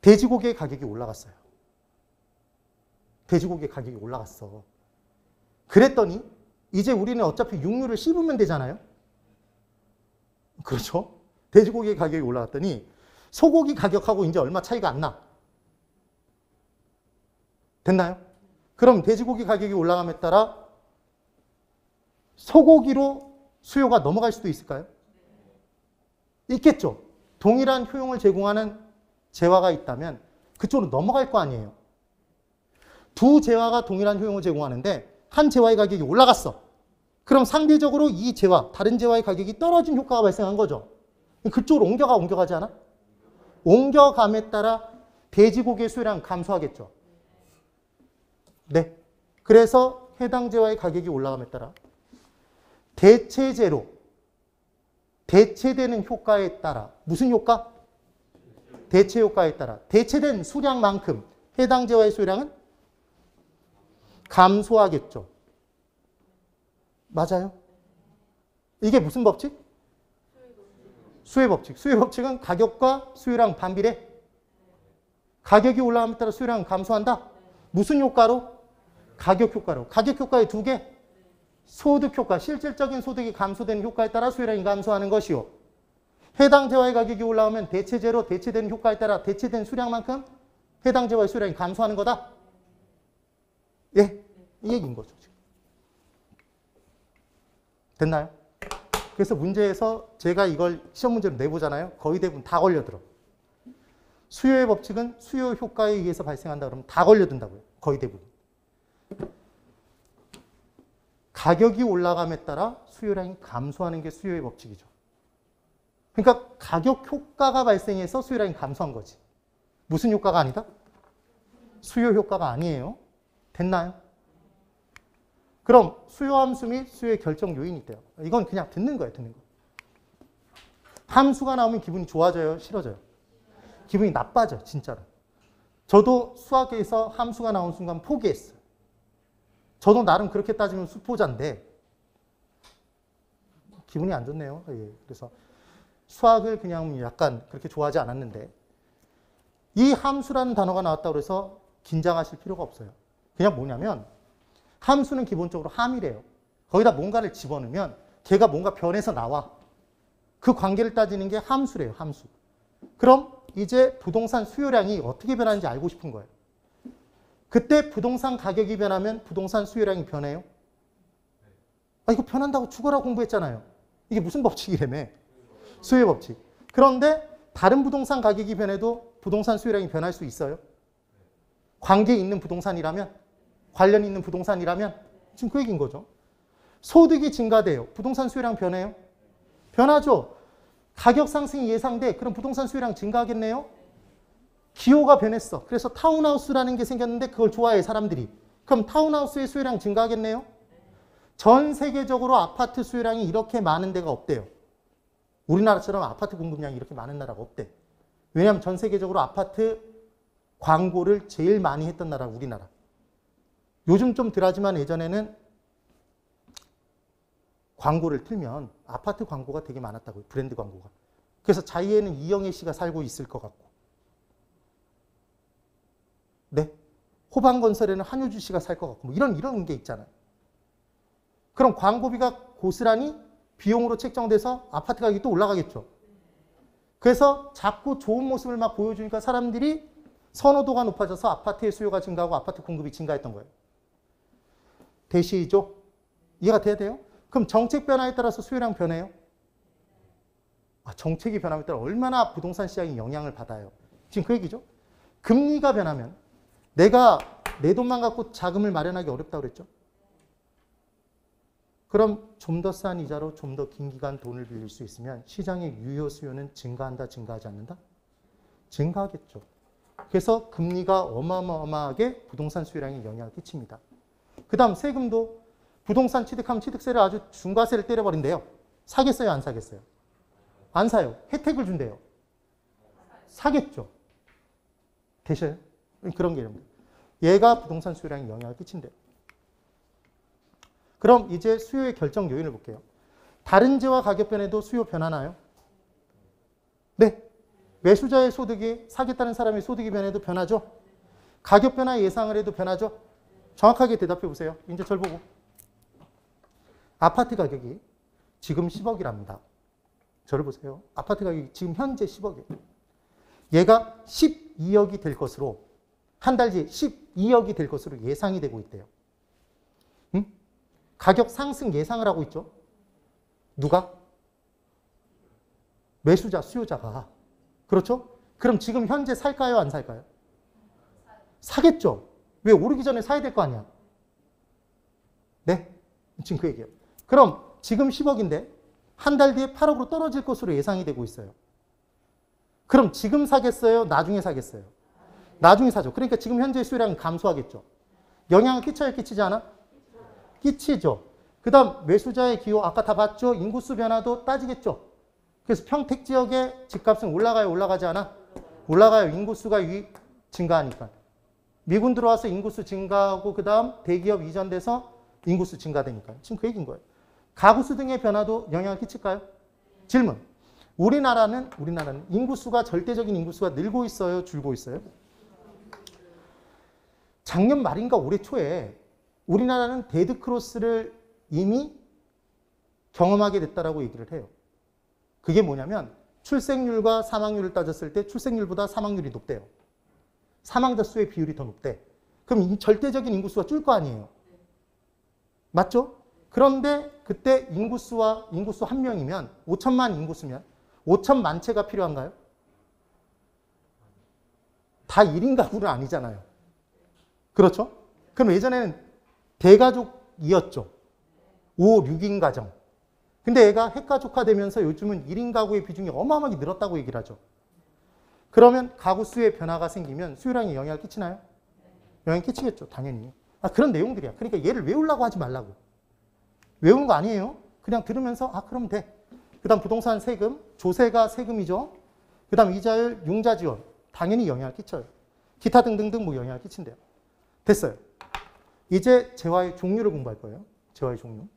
돼지고기의 가격이 올라갔어요. 돼지고기의 가격이 올라갔어. 그랬더니 이제 우리는 어차피 육류를 씹으면 되잖아요. 그렇죠? 돼지고기의 가격이 올라갔더니 소고기 가격하고 이제 얼마 차이가 안 나. 됐나요? 그럼 돼지고기 가격이 올라감에 따라 소고기로 수요가 넘어갈 수도 있을까요? 있겠죠. 동일한 효용을 제공하는 재화가 있다면 그쪽으로 넘어갈 거 아니에요. 두 재화가 동일한 효용을 제공하는데 한 재화의 가격이 올라갔어. 그럼 상대적으로 이 재화, 다른 재화의 가격이 떨어진 효과가 발생한 거죠. 그쪽으로 옮겨가지 않아? 옮겨감에 따라 돼지고기의 수요량 감소하겠죠. 네. 그래서 해당 재화의 가격이 올라감에 따라 대체재로 대체되는 효과에 따라 무슨 효과? 대체 효과에 따라 대체된 수량만큼 해당 재화의 수요량은 감소하겠죠. 맞아요? 이게 무슨 법칙? 수혜 법칙. 수혜 법칙은 가격과 수요량 반비례. 가격이 올라감에 따라 수요량은 감소한다. 무슨 효과로? 가격 효과로. 가격 효과의 두 개. 소득 효과, 실질적인 소득이 감소되는 효과에 따라 수요량이 감소하는 것이요. 해당 재화의 가격이 올라오면 대체재로 대체되는 효과에 따라 대체된 수량만큼 해당 재화의 수요량이 감소하는 거다. 예, 이 얘기인 거죠. 지금. 됐나요? 그래서 문제에서 제가 이걸 시험 문제로 내보잖아요. 거의 대부분 다 걸려들어. 수요의 법칙은 수요 효과에 의해서 발생한다 그러면 다 걸려든다고요. 거의 대부분. 가격이 올라감에 따라 수요량이 감소하는 게 수요의 법칙이죠. 그러니까 가격 효과가 발생해서 수요량이 감소한 거지. 무슨 효과가 아니다? 수요 효과가 아니에요. 됐나요? 그럼 수요 함수 및 수요의 결정 요인이 있대요. 이건 그냥 듣는 거예요. 듣는 거. 함수가 나오면 기분이 좋아져요? 싫어져요? 기분이 나빠져. 진짜로. 저도 수학에서 함수가 나온 순간 포기했어요. 저도 나름 그렇게 따지면 수포자인데 기분이 안 좋네요. 예. 그래서 수학을 그냥 약간 그렇게 좋아하지 않았는데 이 함수라는 단어가 나왔다고 해서 긴장하실 필요가 없어요. 그냥 뭐냐면 함수는 기본적으로 함이래요. 거기다 뭔가를 집어넣으면 걔가 뭔가 변해서 나와. 그 관계를 따지는 게 함수래요. 함수. 그럼 이제 부동산 수요량이 어떻게 변하는지 알고 싶은 거예요. 그때 부동산 가격이 변하면 부동산 수요량이 변해요? 아, 이거 변한다고 죽어라 공부했잖아요. 이게 무슨 법칙이라며? 수요의 법칙. 그런데 다른 부동산 가격이 변해도 부동산 수요량이 변할 수 있어요? 관계 있는 부동산이라면? 관련 있는 부동산이라면? 지금 그 얘기인 거죠. 소득이 증가돼요. 부동산 수요량 변해요? 변하죠. 가격 상승이 예상돼. 그럼 부동산 수요량 증가하겠네요? 기호가 변했어. 그래서 타운하우스라는 게 생겼는데 그걸 좋아해 사람들이. 그럼 타운하우스의 수요량 증가하겠네요? 전 세계적으로 아파트 수요량이 이렇게 많은 데가 없대요. 우리나라처럼 아파트 공급량이 이렇게 많은 나라가 없대. 왜냐하면 전 세계적으로 아파트 광고를 제일 많이 했던 나라가 우리나라. 요즘 좀 덜하지만 예전에는 광고를 틀면 아파트 광고가 되게 많았다고요. 브랜드 광고가. 그래서 자이에는 이영애 씨가 살고 있을 것 같고, 네, 호방건설에는 한효주 씨가 살 것 같고, 뭐 이런 게 있잖아요. 그럼 광고비가 고스란히 비용으로 책정돼서 아파트 가격이 또 올라가겠죠. 그래서 자꾸 좋은 모습을 막 보여주니까 사람들이 선호도가 높아져서 아파트의 수요가 증가하고 아파트 공급이 증가했던 거예요. 되시죠? 이해가 돼야 돼요? 그럼 정책 변화에 따라서 수요량 변해요? 아, 정책이 변함에 따라 얼마나 부동산 시장이 영향을 받아요. 지금 그 얘기죠. 금리가 변하면 내가 내 돈만 갖고 자금을 마련하기 어렵다고 그랬죠. 그럼 좀 더 싼 이자로 좀 더 긴 기간 돈을 빌릴 수 있으면 시장의 유효 수요는 증가한다, 증가하지 않는다? 증가하겠죠. 그래서 금리가 어마어마하게 부동산 수요량에 영향을 끼칩니다. 그 다음 세금도 부동산 취득하면 취득세를 아주 중과세를 때려버린대요. 사겠어요, 안 사겠어요? 안 사요. 혜택을 준대요. 사겠죠. 되셔요? 그런 개념입니다. 얘가 부동산 수요량에 영향을 끼친대요. 그럼 이제 수요의 결정 요인을 볼게요. 다른지와 가격 변해도 수요 변하나요? 네. 매수자의 소득이 사겠다는 사람의 소득이 변해도 변하죠? 가격 변화 예상을 해도 변하죠? 정확하게 대답해 보세요. 이제 절 보고. 아파트 가격이 지금 10억이랍니다. 저를 보세요. 아파트 가격이 지금 현재 10억이에요. 얘가 12억이 될 것으로, 한 달 뒤에 12억이 될 것으로 예상이 되고 있대요. 응? 가격 상승 예상을 하고 있죠. 누가? 매수자, 수요자가. 그렇죠? 그럼 지금 현재 살까요, 안 살까요? 사겠죠. 왜? 오르기 전에 사야 될 거 아니야. 네? 지금 그 얘기예요. 그럼 지금 10억인데 한 달 뒤에 8억으로 떨어질 것으로 예상이 되고 있어요. 그럼 지금 사겠어요? 나중에 사겠어요? 나중에 사죠. 그러니까 지금 현재 수요량은 감소하겠죠. 영향을 끼쳐야 끼치지 않아? 끼치죠. 그 다음 매수자의 기호 아까 다 봤죠? 인구수 변화도 따지겠죠. 그래서 평택 지역의 집값은 올라가요, 올라가지 않아? 올라가요. 인구수가 증가하니까. 미군 들어와서 인구수 증가하고 그 다음 대기업 이전돼서 인구수 증가되니까. 지금 그 얘기인 거예요. 가구수 등의 변화도 영향을 끼칠까요? 질문. 우리나라는 인구수가 절대적인 인구수가 늘고 있어요, 줄고 있어요? 작년 말인가 올해 초에 우리나라는 데드크로스를 이미 경험하게 됐다라고 얘기를 해요. 그게 뭐냐면 출생률과 사망률을 따졌을 때 출생률보다 사망률이 높대요. 사망자 수의 비율이 더 높대. 그럼 이 절대적인 인구수가 줄 거 아니에요. 맞죠? 그런데 그때 인구수 한 명이면 5천만 인구수면 5천만 채가 필요한가요? 다 1인 가구는 아니잖아요. 그렇죠? 그럼 예전에는 대가족이었죠. 5, 6인 가정. 근데 얘가 핵가족화되면서 요즘은 1인 가구의 비중이 어마어마하게 늘었다고 얘기를 하죠. 그러면 가구 수의 변화가 생기면 수요량에 영향을 끼치나요? 영향을 끼치겠죠. 당연히. 그런 내용들이야. 그러니까 얘를 외우려고 하지 말라고. 외우는 거 아니에요. 그냥 들으면서 그럼 돼. 그 다음 부동산 세금, 조세가 세금이죠. 그 다음 이자율, 융자 지원. 당연히 영향을 끼쳐요. 기타 등등등 뭐 영향을 끼친대요. 됐어요. 이제 재화의 종류를 공부할 거예요. 재화의 종류.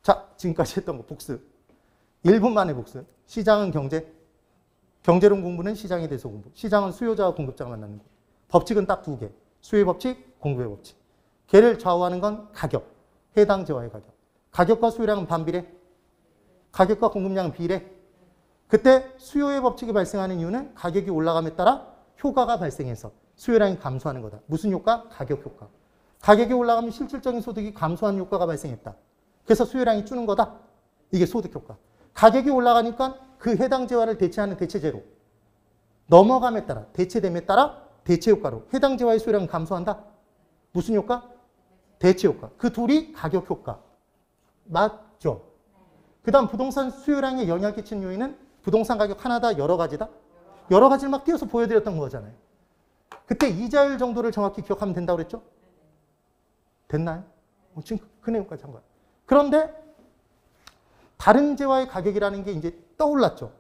자, 지금까지 했던 거 복습. 1분 만에 복습. 시장은 경제. 경제론 공부는 시장에 대해서 공부. 시장은 수요자와 공급자가 만나는 거. 법칙은 딱 2개. 수요의 법칙, 공급의 법칙. 걔를 좌우하는 건 가격. 해당 재화의 가격. 가격과 수요량은 반비례. 가격과 공급량은 비례. 그때 수요의 법칙이 발생하는 이유는 가격이 올라감에 따라 효과가 발생해서 수요량이 감소하는 거다. 무슨 효과? 가격 효과. 가격이 올라가면 실질적인 소득이 감소하는 효과가 발생했다. 그래서 수요량이 주는 거다. 이게 소득 효과. 가격이 올라가니까 그 해당 재화를 대체하는 대체재로 넘어감에 따라, 대체됨에 따라 대체 효과로 해당 재화의 수요량은 감소한다. 무슨 효과? 대체 효과. 그 둘이 가격 효과. 맞죠? 그 다음 부동산 수요량에 영향을 끼치는 요인은 부동산 가격 하나다, 여러 가지다? 여러 가지를 막 띄어서 보여드렸던 거잖아요. 그때 이자율 정도를 정확히 기억하면 된다고 그랬죠? 됐나요? 지금 그 내용까지 한 거야. 그런데 다른 재화의 가격이라는 게 이제 떠올랐죠.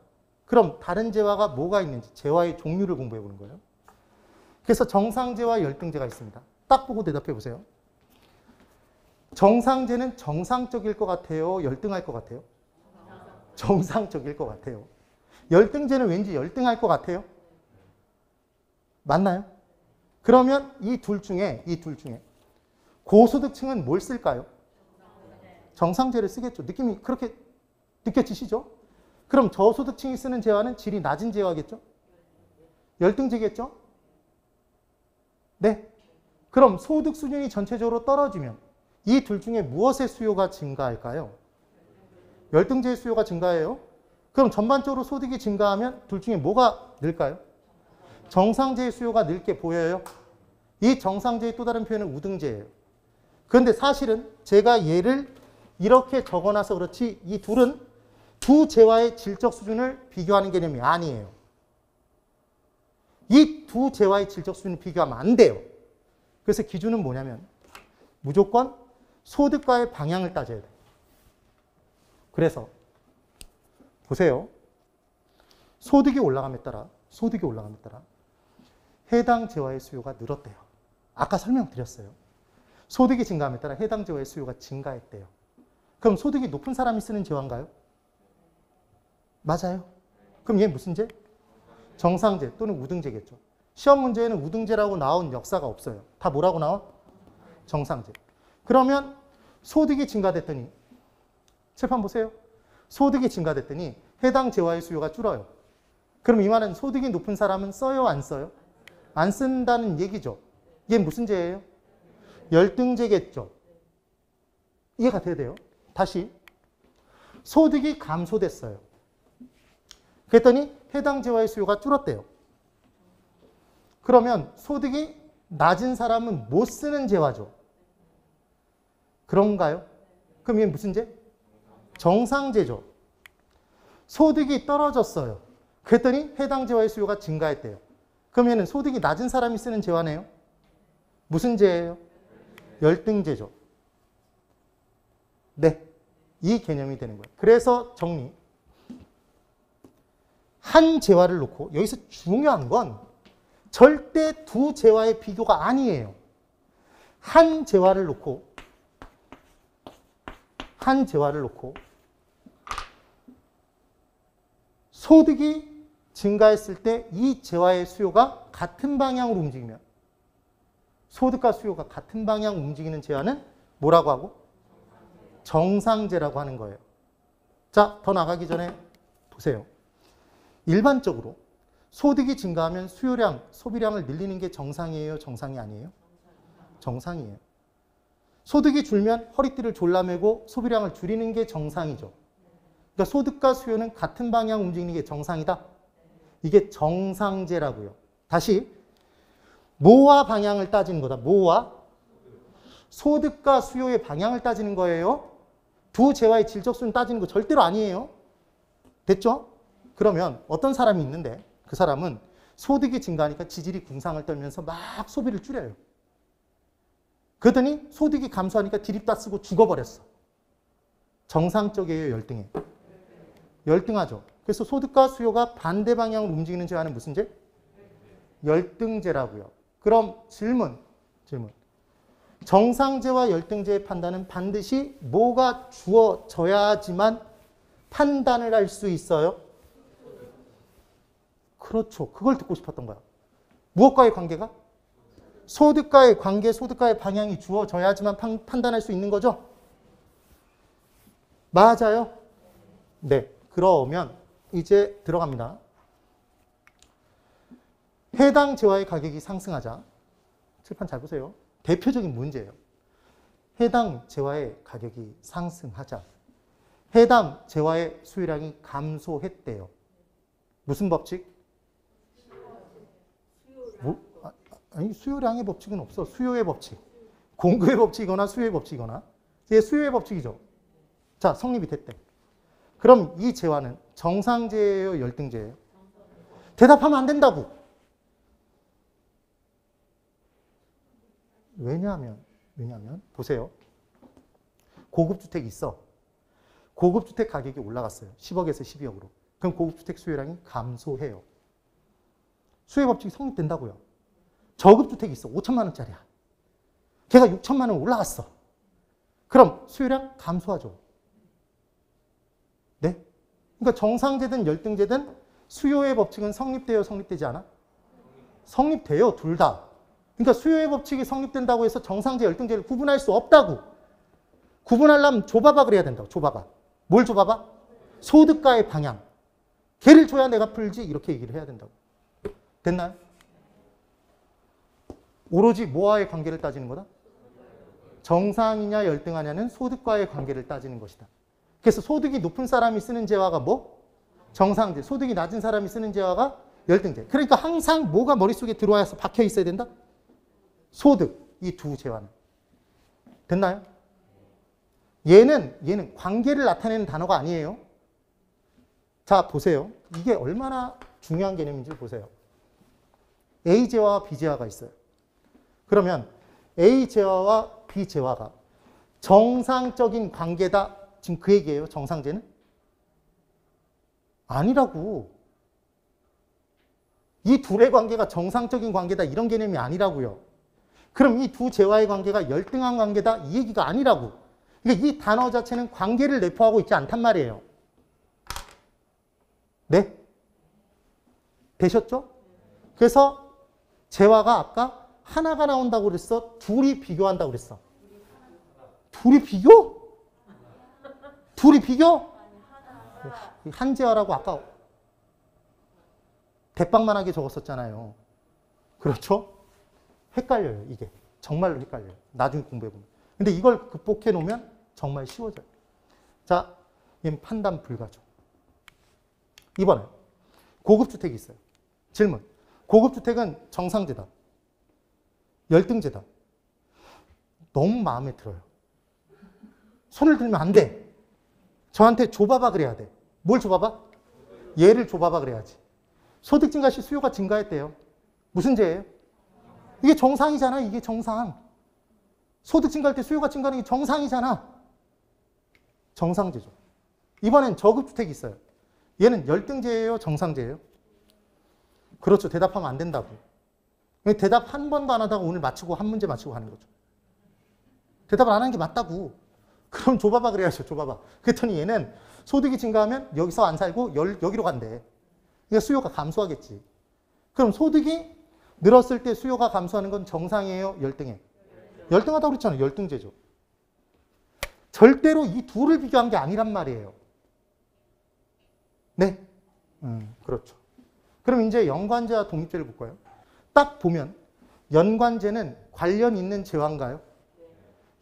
그럼 다른 재화가 뭐가 있는지 재화의 종류를 공부해 보는 거예요. 그래서 정상재와 열등재가 있습니다. 딱 보고 대답해 보세요. 정상재는 정상적일 것 같아요? 열등할 것 같아요? 정상적일 것 같아요. 열등재는 왠지 열등할 것 같아요? 맞나요? 그러면 이 둘 중에 고소득층은 뭘 쓸까요? 정상재를 쓰겠죠. 느낌이 그렇게 느껴지시죠? 그럼 저소득층이 쓰는 재화는 질이 낮은 재화겠죠? 열등재겠죠? 네. 그럼 소득 수준이 전체적으로 떨어지면 이 둘 중에 무엇의 수요가 증가할까요? 열등재의 수요가 증가해요. 그럼 전반적으로 소득이 증가하면 둘 중에 뭐가 늘까요? 정상재의 수요가 늘게 보여요. 이 정상재의 또 다른 표현은 우등재예요. 그런데 사실은 제가 얘를 이렇게 적어놔서 그렇지 이 둘은 두 재화의 질적 수준을 비교하는 개념이 아니에요. 이 두 재화의 질적 수준을 비교하면 안 돼요. 그래서 기준은 뭐냐면 무조건 소득과의 방향을 따져야 돼요. 그래서 보세요. 소득이 올라감에 따라 해당 재화의 수요가 늘었대요. 아까 설명드렸어요. 소득이 증가함에 따라 해당 재화의 수요가 증가했대요. 그럼 소득이 높은 사람이 쓰는 재화인가요? 맞아요. 그럼 얘 무슨 재? 정상재 또는 우등재겠죠. 시험 문제에는 우등재라고 나온 역사가 없어요. 다 뭐라고 나와? 정상재. 그러면 소득이 증가됐더니 칠판 보세요. 소득이 증가됐더니 해당 재화의 수요가 줄어요. 그럼 이 말은 소득이 높은 사람은 써요? 안 써요? 안 쓴다는 얘기죠. 이게 무슨 재예요? 열등재겠죠. 이해가 돼야 돼요. 다시 소득이 감소됐어요. 그랬더니 해당 재화의 수요가 줄었대요. 그러면 소득이 낮은 사람은 못 쓰는 재화죠. 그런가요? 그럼 이게 무슨 재? 정상재죠. 소득이 떨어졌어요. 그랬더니 해당 재화의 수요가 증가했대요. 그럼 얘는 소득이 낮은 사람이 쓰는 재화네요. 무슨 재예요? 열등재죠. 네, 이 개념이 되는 거예요. 그래서 정리. 한 재화를 놓고 여기서 중요한 건 절대 두 재화의 비교가 아니에요. 한 재화를 놓고 소득이 증가했을 때 이 재화의 수요가 같은 방향으로 움직이면 소득과 수요가 같은 방향 움직이는 재화는 뭐라고 하고? 정상재라고 하는 거예요. 자, 더 나가기 전에 보세요. 일반적으로 소득이 증가하면 수요량, 소비량을 늘리는 게 정상이에요? 정상이 아니에요? 정상이에요. 소득이 줄면 허리띠를 졸라매고 소비량을 줄이는 게 정상이죠. 그러니까 소득과 수요는 같은 방향 움직이는 게 정상이다. 이게 정상재라고요. 다시 뭐와 방향을 따지는 거다. 뭐와? 소득과 수요의 방향을 따지는 거예요. 두 재화의 질적 수준 따지는 거 절대로 아니에요. 됐죠? 그러면 어떤 사람이 있는데 그 사람은 소득이 증가하니까 지질이 궁상을 떨면서 막 소비를 줄여요. 그러더니 소득이 감소하니까 디립다 쓰고 죽어버렸어. 정상적이에요? 열등해요? 열등하죠. 그래서 소득과 수요가 반대 방향으로 움직이는 재화는 무슨 재? 열등재라고요. 그럼 질문. 정상재와 열등재의 판단은 반드시 뭐가 주어져야지만 판단을 할 수 있어요? 그렇죠. 그걸 듣고 싶었던 거야. 무엇과의 관계가? 소득과의 관계, 소득과의 방향이 주어져야지만 판단할 수 있는 거죠? 맞아요? 네. 그러면 이제 들어갑니다. 해당 재화의 가격이 상승하자. 칠판 잘 보세요. 대표적인 문제예요. 해당 재화의 가격이 상승하자. 해당 재화의 수요량이 감소했대요. 무슨 법칙? 아니, 수요량의 법칙은 없어. 수요의 법칙. 공급의 법칙이거나 수요의 법칙이거나. 이게 수요의 법칙이죠. 자, 성립이 됐대. 그럼 이 재화는 정상재예요, 열등재예요? 대답하면 안 된다고. 왜냐하면 보세요. 고급주택이 있어. 고급주택 가격이 올라갔어요. 10억에서 12억으로. 그럼 고급주택 수요량이 감소해요. 수요의 법칙이 성립된다고요. 저급주택이 있어. 5천만 원짜리야. 걔가 6천만 원 올라갔어. 그럼 수요량 감소하죠. 네? 그러니까 정상재든 열등재든 수요의 법칙은 성립돼요, 성립되지 않아? 성립돼요, 둘 다. 그러니까 수요의 법칙이 성립된다고 해서 정상재, 열등재를 구분할 수 없다고. 구분하려면 좁아봐 그래야 된다고. 좁아봐. 뭘 좁아봐? 소득과의 방향. 걔를 줘야 내가 풀지 이렇게 얘기를 해야 된다고. 됐나요? 오로지 뭐와의 관계를 따지는 거다? 정상이냐 열등하냐는 소득과의 관계를 따지는 것이다. 그래서 소득이 높은 사람이 쓰는 재화가 뭐? 정상재. 소득이 낮은 사람이 쓰는 재화가 열등재. 그러니까 항상 뭐가 머릿속에 들어와서 박혀 있어야 된다? 소득. 이 두 재화는. 됐나요? 얘는 관계를 나타내는 단어가 아니에요. 자, 보세요. 이게 얼마나 중요한 개념인지 보세요. A 재화와 B 재화가 있어요. 그러면 A 재화와 B 재화가 정상적인 관계다. 지금 그 얘기예요. 정상재는? 아니라고. 이 둘의 관계가 정상적인 관계다. 이런 개념이 아니라고요. 그럼 이 두 재화의 관계가 열등한 관계다. 이 얘기가 아니라고. 그러니까 이 단어 자체는 관계를 내포하고 있지 않단 말이에요. 네? 되셨죠? 그래서 재화가 아까 하나가 나온다고 그랬어? 둘이 비교한다고 그랬어? 둘이 비교? 둘이 비교? 한 재화라고 아까 대빵만하게 적었었잖아요. 그렇죠? 헷갈려요, 이게. 정말로 헷갈려요. 나중에 공부해보면. 근데 이걸 극복해 놓으면 정말 쉬워져요. 자, 얘는 판단 불가죠. 이번에 고급주택이 있어요. 질문. 고급주택은 정상재다. 열등재다. 너무 마음에 들어요. 손을 들면 안 돼. 저한테 좁아봐 그래야 돼. 뭘 좁아봐? 얘를 좁아봐 그래야지. 소득 증가 시 수요가 증가했대요. 무슨 재예요? 이게 정상이잖아. 이게 정상. 소득 증가할 때 수요가 증가하는 게 정상이잖아. 정상재죠. 이번엔 저급주택이 있어요. 얘는 열등재예요? 정상재예요? 그렇죠. 대답하면 안 된다고. 대답 한 번도 안 하다가 오늘 맞추고 한 문제 맞추고 하는 거죠. 대답을 안 하는 게 맞다고. 그럼 좁아봐 그래야죠. 좁아봐. 그랬더니 얘는 소득이 증가하면 여기서 안 살고 여기로 간대. 그러니까 수요가 감소하겠지. 그럼 소득이 늘었을 때 수요가 감소하는 건 정상이에요? 열등해요? 열등하다고 그랬잖아요. 열등재죠. 절대로 이 둘을 비교한 게 아니란 말이에요. 네? 그렇죠. 그럼 이제 연관재와 독립재를 볼까요? 딱 보면 연관재는 관련 있는 재화인가요?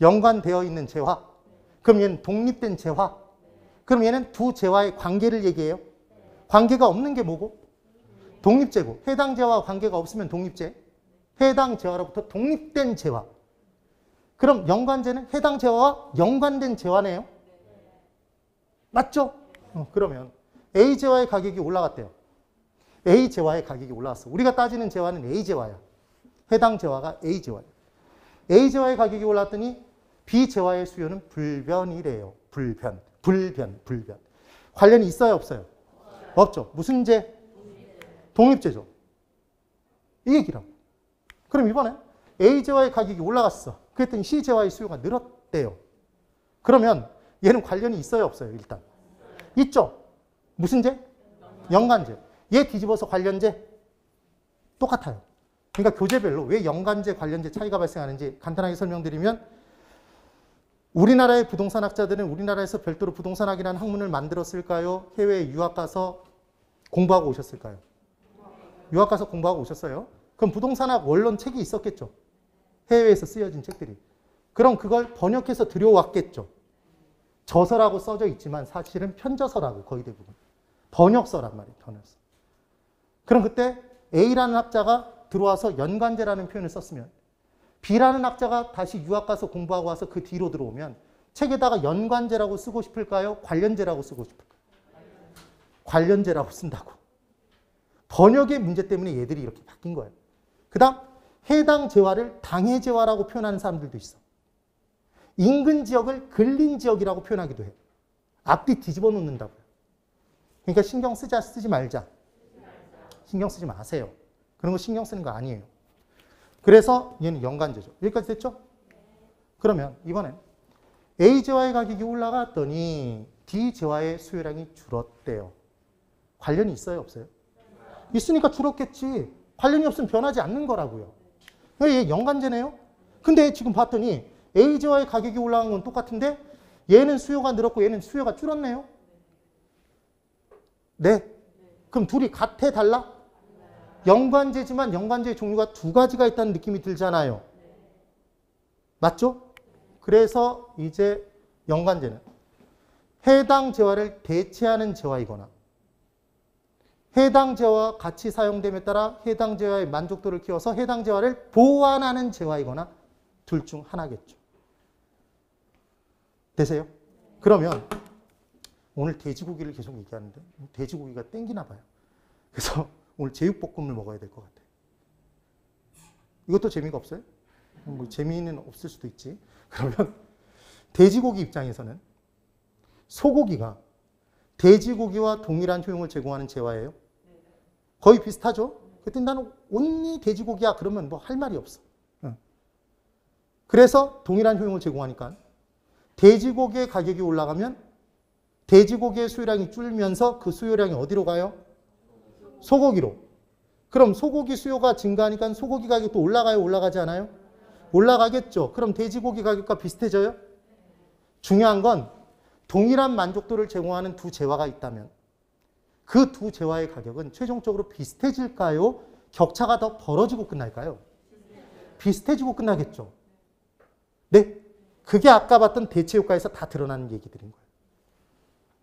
연관되어 있는 재화? 그럼 얘는 독립된 재화? 그럼 얘는 두 재화의 관계를 얘기해요? 관계가 없는 게 뭐고? 독립재고. 해당 재화와 관계가 없으면 독립재. 해당 재화로부터 독립된 재화. 그럼 연관재는 해당 재화와 연관된 재화네요? 맞죠? 그러면 A 재화의 가격이 올라갔대요. A 재화의 가격이 올라왔어. 우리가 따지는 재화는 A 재화야. 해당 재화가 A 재화야. A 재화의 가격이 올랐더니 B 재화의 수요는 불변이래요. 불변. 관련이 있어요, 없어요? 없죠. 무슨 재? 독립재죠. 이 얘기라고. 그럼 이번에 A 재화의 가격이 올라갔어. 그랬더니 C 재화의 수요가 늘었대요. 그러면 얘는 관련이 있어요, 없어요? 일단. 있죠. 무슨 재? 연관재. 얘 뒤집어서 관련재? 똑같아요. 그러니까 교재별로 왜 연관재, 관련재 차이가 발생하는지 간단하게 설명드리면 우리나라의 부동산학자들은 우리나라에서 별도로 부동산학이라는 학문을 만들었을까요? 해외에 유학 가서 공부하고 오셨을까요? 유학 가서 공부하고 오셨어요. 그럼 부동산학 원론 책이 있었겠죠. 해외에서 쓰여진 책들이. 그럼 그걸 번역해서 들여왔겠죠. 저서라고 써져 있지만 사실은 편저서라고 거의 대부분. 번역서란 말이에요. 번역서. 그럼 그때 A라는 학자가 들어와서 연관제라는 표현을 썼으면 B라는 학자가 다시 유학 가서 공부하고 와서 그 뒤로 들어오면 책에다가 연관제라고 쓰고 싶을까요? 관련제라고 쓰고 싶을까요? 관련제라고 쓴다고. 번역의 문제 때문에 얘들이 이렇게 바뀐 거예요. 그 다음 해당 재화를 당해재화라고 표현하는 사람들도 있어. 인근 지역을 근린 지역이라고 표현하기도 해요. 앞뒤 뒤집어 놓는다고요. 그러니까 신경 쓰지 말자. 신경 쓰지 마세요. 그런 거 신경 쓰는 거 아니에요. 그래서 얘는 연관제죠. 여기까지 됐죠? 그러면 이번엔 A 재화의 가격이 올라갔더니 D 재화의 수요량이 줄었대요. 관련이 있어요? 없어요? 있으니까 줄었겠지. 관련이 없으면 변하지 않는 거라고요. 얘 연관제네요. 근데 지금 봤더니 A 재화의 가격이 올라간 건 똑같은데 얘는 수요가 늘었고 얘는 수요가 줄었네요. 네. 그럼 둘이 같아 달라? 연관제지만 연관제의 종류가 두 가지가 있다는 느낌이 들잖아요. 맞죠? 그래서 이제 연관제는 해당 재화를 대체하는 재화이거나 해당 재화와 같이 사용됨에 따라 해당 재화의 만족도를 키워서 해당 재화를 보완하는 재화이거나 둘 중 하나겠죠. 되세요? 그러면 오늘 돼지고기를 계속 얘기하는데 돼지고기가 땡기나 봐요. 그래서 오늘 제육볶음을 먹어야 될 것 같아요. 이것도 재미가 없어요? 뭐 재미는 없을 수도 있지. 그러면 돼지고기 입장에서는 소고기가 돼지고기와 동일한 효용을 제공하는 재화예요. 거의 비슷하죠? 그때 나는 온리 돼지고기야 그러면 뭐 할 말이 없어. 그래서 동일한 효용을 제공하니까 돼지고기의 가격이 올라가면 돼지고기의 수요량이 줄면서 그 수요량이 어디로 가요? 소고기로. 그럼 소고기 수요가 증가하니까 소고기 가격이 또 올라가요? 올라가지 않아요? 올라가겠죠. 그럼 돼지고기 가격과 비슷해져요? 중요한 건 동일한 만족도를 제공하는 두 재화가 있다면 그 두 재화의 가격은 최종적으로 비슷해질까요? 격차가 더 벌어지고 끝날까요? 비슷해지고 끝나겠죠. 네? 그게 아까 봤던 대체 효과에서 다 드러나는 얘기들인 거예요.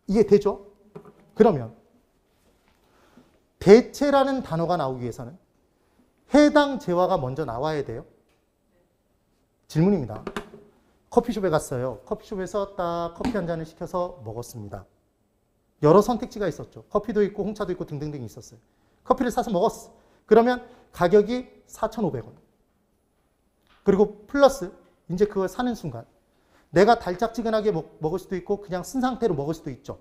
이해되죠? 그러면 대체라는 단어가 나오기 위해서는 해당 재화가 먼저 나와야 돼요. 질문입니다. 커피숍에 갔어요. 커피숍에서 딱 커피 한 잔을 시켜서 먹었습니다. 여러 선택지가 있었죠. 커피도 있고 홍차도 있고 등등등 있었어요. 커피를 사서 먹었어. 그러면 가격이 4,500원. 그리고 플러스 이제 그걸 사는 순간 내가 달짝지근하게 먹을 수도 있고 그냥 쓴 상태로 먹을 수도 있죠.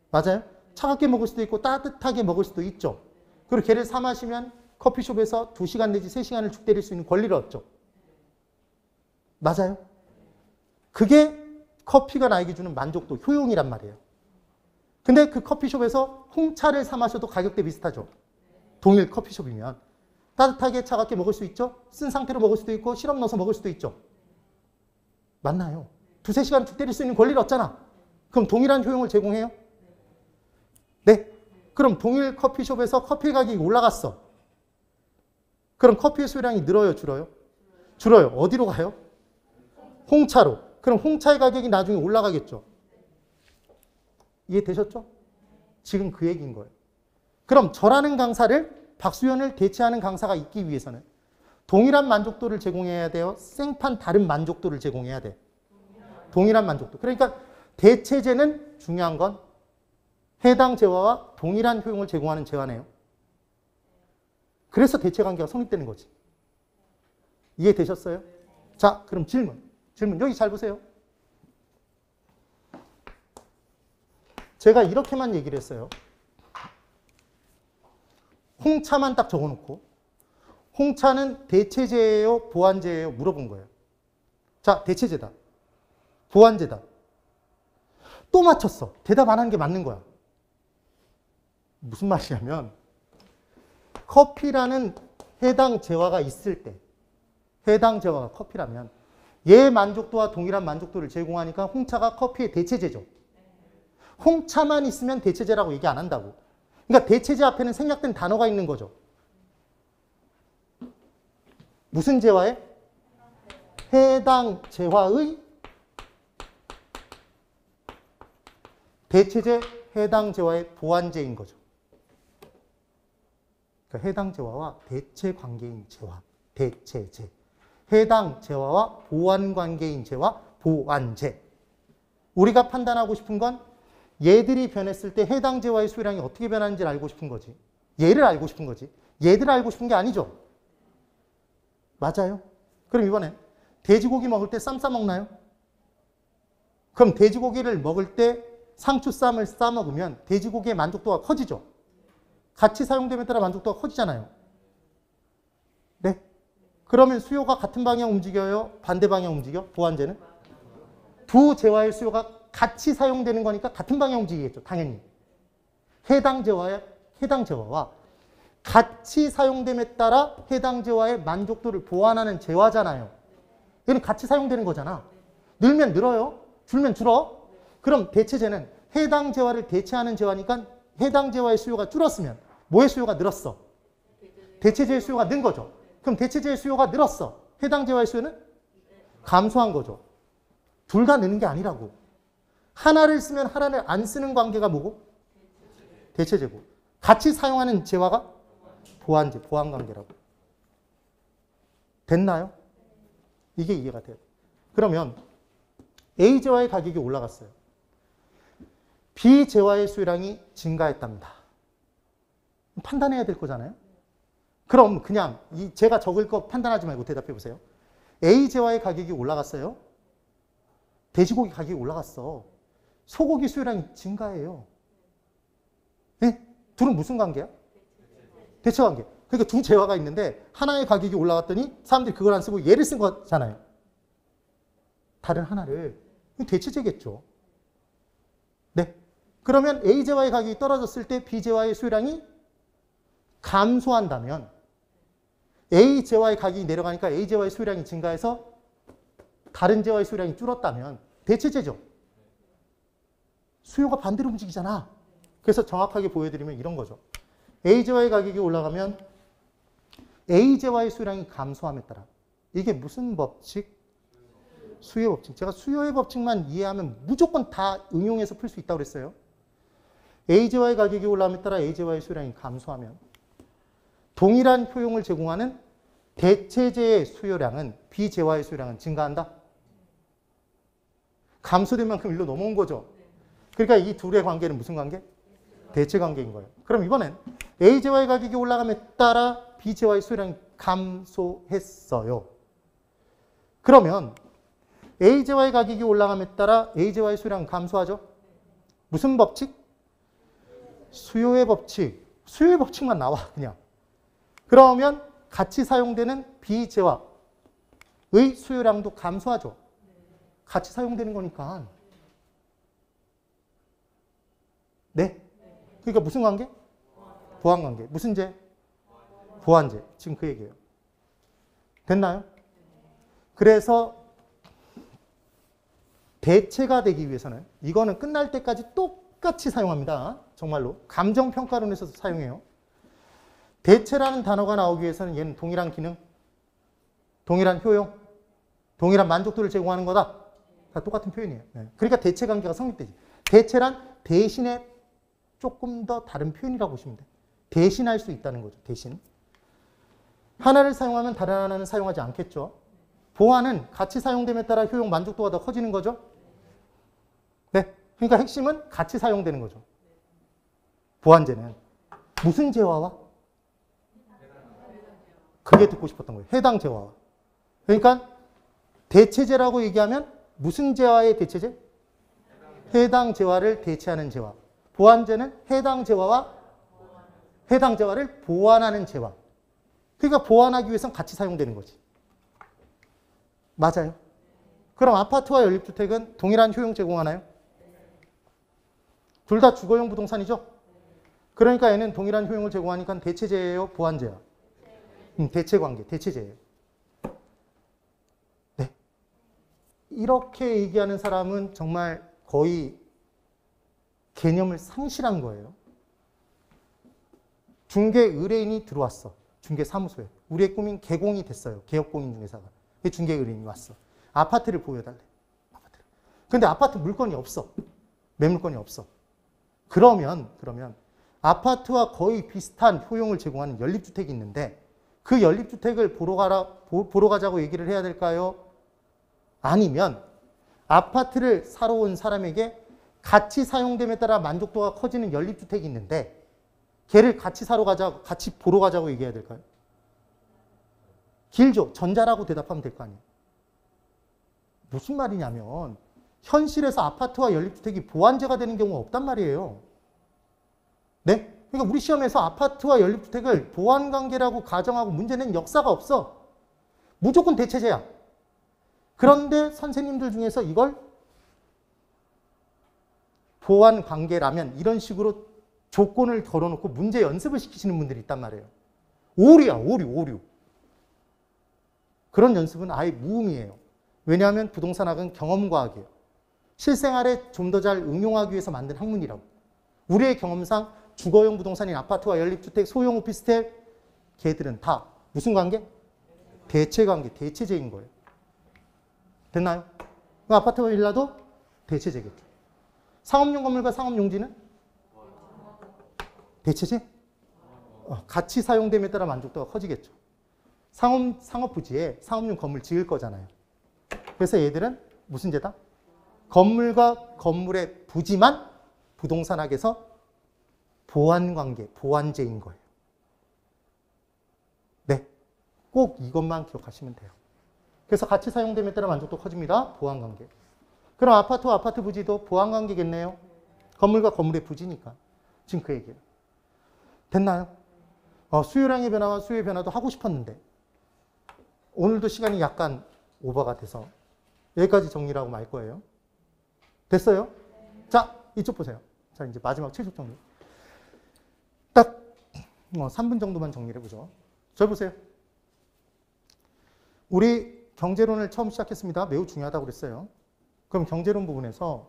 맞아요? 차갑게 먹을 수도 있고 따뜻하게 먹을 수도 있죠. 그리고 걔를 사 마시면 커피숍에서 2시간 내지 3시간을 죽 때릴 수 있는 권리를 얻죠. 맞아요? 그게 커피가 나에게 주는 만족도, 효용이란 말이에요. 근데 그 커피숍에서 홍차를 사 마셔도 가격대 비슷하죠. 동일 커피숍이면. 따뜻하게 차갑게 먹을 수 있죠. 쓴 상태로 먹을 수도 있고 시럽 넣어서 먹을 수도 있죠. 맞나요? 2-3시간 죽 때릴 수 있는 권리를 얻잖아. 그럼 동일한 효용을 제공해요? 네. 그럼 동일 커피숍에서 커피 가격이 올라갔어. 그럼 커피의 수요량이 늘어요? 줄어요? 줄어요. 어디로 가요? 홍차로. 그럼 홍차의 가격이 나중에 올라가겠죠. 이해되셨죠? 지금 그 얘기인 거예요. 그럼 저라는 강사를 박수현을 대체하는 강사가 있기 위해서는 동일한 만족도를 제공해야 돼요? 생판 다른 만족도를 제공해야 돼? 동일한 만족도. 그러니까 대체제는 중요한 건 해당 재화와 동일한 효용을 제공하는 재화네요. 그래서 대체관계가 성립되는 거지. 이해되셨어요? 자, 그럼 질문 여기 잘 보세요. 제가 이렇게만 얘기를 했어요. 홍차만 딱 적어놓고 홍차는 대체제예요? 보완제예요? 물어본 거예요. 자, 대체제다. 보완제다. 또 맞췄어. 대답 안 하는 게 맞는 거야. 무슨 말이냐면 커피라는 해당 재화가 있을 때 해당 재화가 커피라면 얘 만족도와 동일한 만족도를 제공하니까 홍차가 커피의 대체제죠. 홍차만 있으면 대체제라고 얘기 안 한다고. 그러니까 대체제 앞에는 생략된 단어가 있는 거죠. 무슨 재화에? 해당 재화의 대체재, 해당 재화의 보완재인 거죠. 그러니까 해당 재화와 대체 관계인 재화, 대체재. 해당 재화와 보완 관계인 재화, 보완재. 우리가 판단하고 싶은 건 얘들이 변했을 때 해당 재화의 수요량이 어떻게 변하는지를 알고 싶은 거지. 얘를 알고 싶은 거지. 얘들을 알고 싶은 게 아니죠. 맞아요. 그럼 이번엔 돼지고기 먹을 때 쌈 싸 먹나요? 그럼 돼지고기를 먹을 때 상추쌈을 싸 먹으면 돼지고기의 만족도가 커지죠. 같이 사용됨에 따라 만족도가 커지잖아요. 네. 그러면 수요가 같은 방향 움직여요? 반대 방향 움직여? 보완재는? 두 재화의 수요가 같이 사용되는 거니까 같은 방향 움직이겠죠. 당연히. 해당 재화와 같이 사용됨에 따라 해당 재화의 만족도를 보완하는 재화잖아요. 얘는 같이 사용되는 거잖아. 늘면 늘어요. 줄면 줄어. 그럼 대체재는 해당 재화를 대체하는 재화니까 해당 재화의 수요가 줄었으면 뭐의 수요가 늘었어? 대체재의 수요가 는 거죠. 그럼 대체재의 수요가 늘었어. 해당 재화의 수요는 감소한 거죠. 둘 다 느는 게 아니라고. 하나를 쓰면 하나를 안 쓰는 관계가 뭐고? 대체재고. 같이 사용하는 재화가 보완재, 보완관계라고. 됐나요? 이게 이해가 돼요. 그러면 A 재화의 가격이 올라갔어요. B 재화의 수요량이 증가했답니다. 판단해야 될 거잖아요. 그럼 그냥 제가 적을 거 판단하지 말고 대답해 보세요. A 재화의 가격이 올라갔어요. 돼지고기 가격이 올라갔어. 소고기 수요량이 증가해요. 네? 둘은 무슨 관계야? 대체 관계. 그러니까 두 재화가 있는데 하나의 가격이 올라갔더니 사람들이 그걸 안 쓰고 얘를 쓴 거잖아요. 다른 하나를. 대체재겠죠. 네. 그러면 A 재화의 가격이 떨어졌을 때 B 재화의 수요량이 감소한다면 A 재화의 가격이 내려가니까 A 재화의 수요량이 증가해서 다른 재화의 수요량이 줄었다면 대체재죠. 수요가 반대로 움직이잖아. 그래서 정확하게 보여드리면 이런 거죠. A 재화의 가격이 올라가면 A 재화의 수요량이 감소함에 따라 이게 무슨 법칙? 수요의 법칙. 제가 수요의 법칙만 이해하면 무조건 다 응용해서 풀 수 있다고 그랬어요. A 재화의 가격이 올라감에 따라 A 재화의 수요량이 감소하면 동일한 효용을 제공하는 대체재의 수요량은 B 재화의 수요량은 증가한다. 감소된 만큼 일로 넘어온 거죠. 그러니까 이 둘의 관계는 무슨 관계? 대체 관계인 거예요. 그럼 이번엔 A 재화의 가격이 올라감에 따라 B 재화의 수요량이 감소했어요. 그러면 A 재화의 가격이 올라감에 따라 A 재화의 수요량은 감소하죠. 무슨 법칙? 수요의 법칙. 수요의 법칙만 나와 그냥. 그러면 같이 사용되는 B 재화의 수요량도 감소하죠. 같이 사용되는 거니까. 네. 그러니까 무슨 관계? 보완관계. 무슨 재? 보완재. 지금 그 얘기예요. 됐나요? 그래서 대체가 되기 위해서는 이거는 끝날 때까지 똑같이 사용합니다. 정말로. 감정평가론에서도 사용해요. 대체라는 단어가 나오기 위해서는 얘는 동일한 기능, 동일한 효용, 동일한 만족도를 제공하는 거다. 다 똑같은 표현이에요. 네. 그러니까 대체 관계가 성립되지. 대체란 대신에 조금 더 다른 표현이라고 보시면 돼요. 대신할 수 있다는 거죠. 대신. 하나를 사용하면 다른 하나는 사용하지 않겠죠. 보완은 같이 사용됨에 따라 효용 만족도가 더 커지는 거죠. 네. 그러니까 핵심은 같이 사용되는 거죠. 보완재는 무슨 재화와? 그게 듣고 싶었던 거예요. 해당 재화와. 그러니까 대체재라고 얘기하면 무슨 재화의 대체재? 해당 재화를 대체하는 재화. 보완재는 해당 재화와 해당 재화를 보완하는 재화. 그러니까 보완하기 위해서는 같이 사용되는 거지. 맞아요. 그럼 아파트와 연립주택은 동일한 효용 제공하나요? 둘 다 주거용 부동산이죠? 그러니까 얘는 동일한 효용을 제공하니까 대체재예요? 보완재야? 대체관계, 대체재예요. 네. 이렇게 얘기하는 사람은 정말 거의 개념을 상실한 거예요. 중개 의뢰인이 들어왔어. 중개사무소에. 우리의 꿈인 개공이 됐어요. 개업공인중개사가. 중개 의뢰인이 왔어. 아파트를 보여달래. 아파트를. 근데 아파트 물건이 없어. 매물건이 없어. 그러면 아파트와 거의 비슷한 효용을 제공하는 연립주택이 있는데 그 연립주택을 보러 가자고 얘기를 해야 될까요? 아니면 아파트를 사러 온 사람에게 같이 사용됨에 따라 만족도가 커지는 연립주택이 있는데 걔를 같이 사러 가자, 같이 보러 가자고 얘기해야 될까요? 길죠. 전자라고 대답하면 될 거 아니에요. 무슨 말이냐면 현실에서 아파트와 연립주택이 보완제가 되는 경우가 없단 말이에요. 네? 그러니까 우리 시험에서 아파트와 연립주택을 보완관계라고 가정하고 문제 낸 역사가 없어. 무조건 대체제야. 그런데 선생님들 중에서 이걸 보완관계라면 이런 식으로 조건을 걸어놓고 문제 연습을 시키시는 분들이 있단 말이에요. 오류야, 오류. 그런 연습은 아예 무의미해요. 왜냐하면 부동산학은 경험과학이에요. 실생활에 좀 더 잘 응용하기 위해서 만든 학문이라고. 우리의 경험상 주거용 부동산인 아파트와 연립주택, 소형 오피스텔 걔들은 다 무슨 관계? 대체관계, 대체제인 거예요. 됐나요? 아파트와 빌라도 대체제겠죠. 상업용 건물과 상업용지는 대체제? 같이 사용됨에 따라 만족도가 커지겠죠. 상업부지에 상업용 건물 지을 거잖아요. 그래서 얘들은 무슨 제다? 건물과 건물의 부지만 부동산학에서 보완관계, 보완제인 거예요. 네, 꼭 이것만 기억하시면 돼요. 그래서 같이 사용됨에 따라 만족도 커집니다. 보완관계. 그럼 아파트와 아파트 부지도 보완관계겠네요. 건물과 건물의 부지니까. 지금 그 얘기예요. 됐나요? 수요량의 변화와 수요의 변화도 하고 싶었는데 오늘도 시간이 약간 오버가 돼서 여기까지 정리를 하고 말 거예요. 됐어요? 자, 이쪽 보세요. 자, 이제 마지막 최종 정리. 딱 3분 정도만 정리를 해보죠. 저 보세요. 우리 경제론을 처음 시작했습니다. 매우 중요하다고 그랬어요. 그럼 경제론 부분에서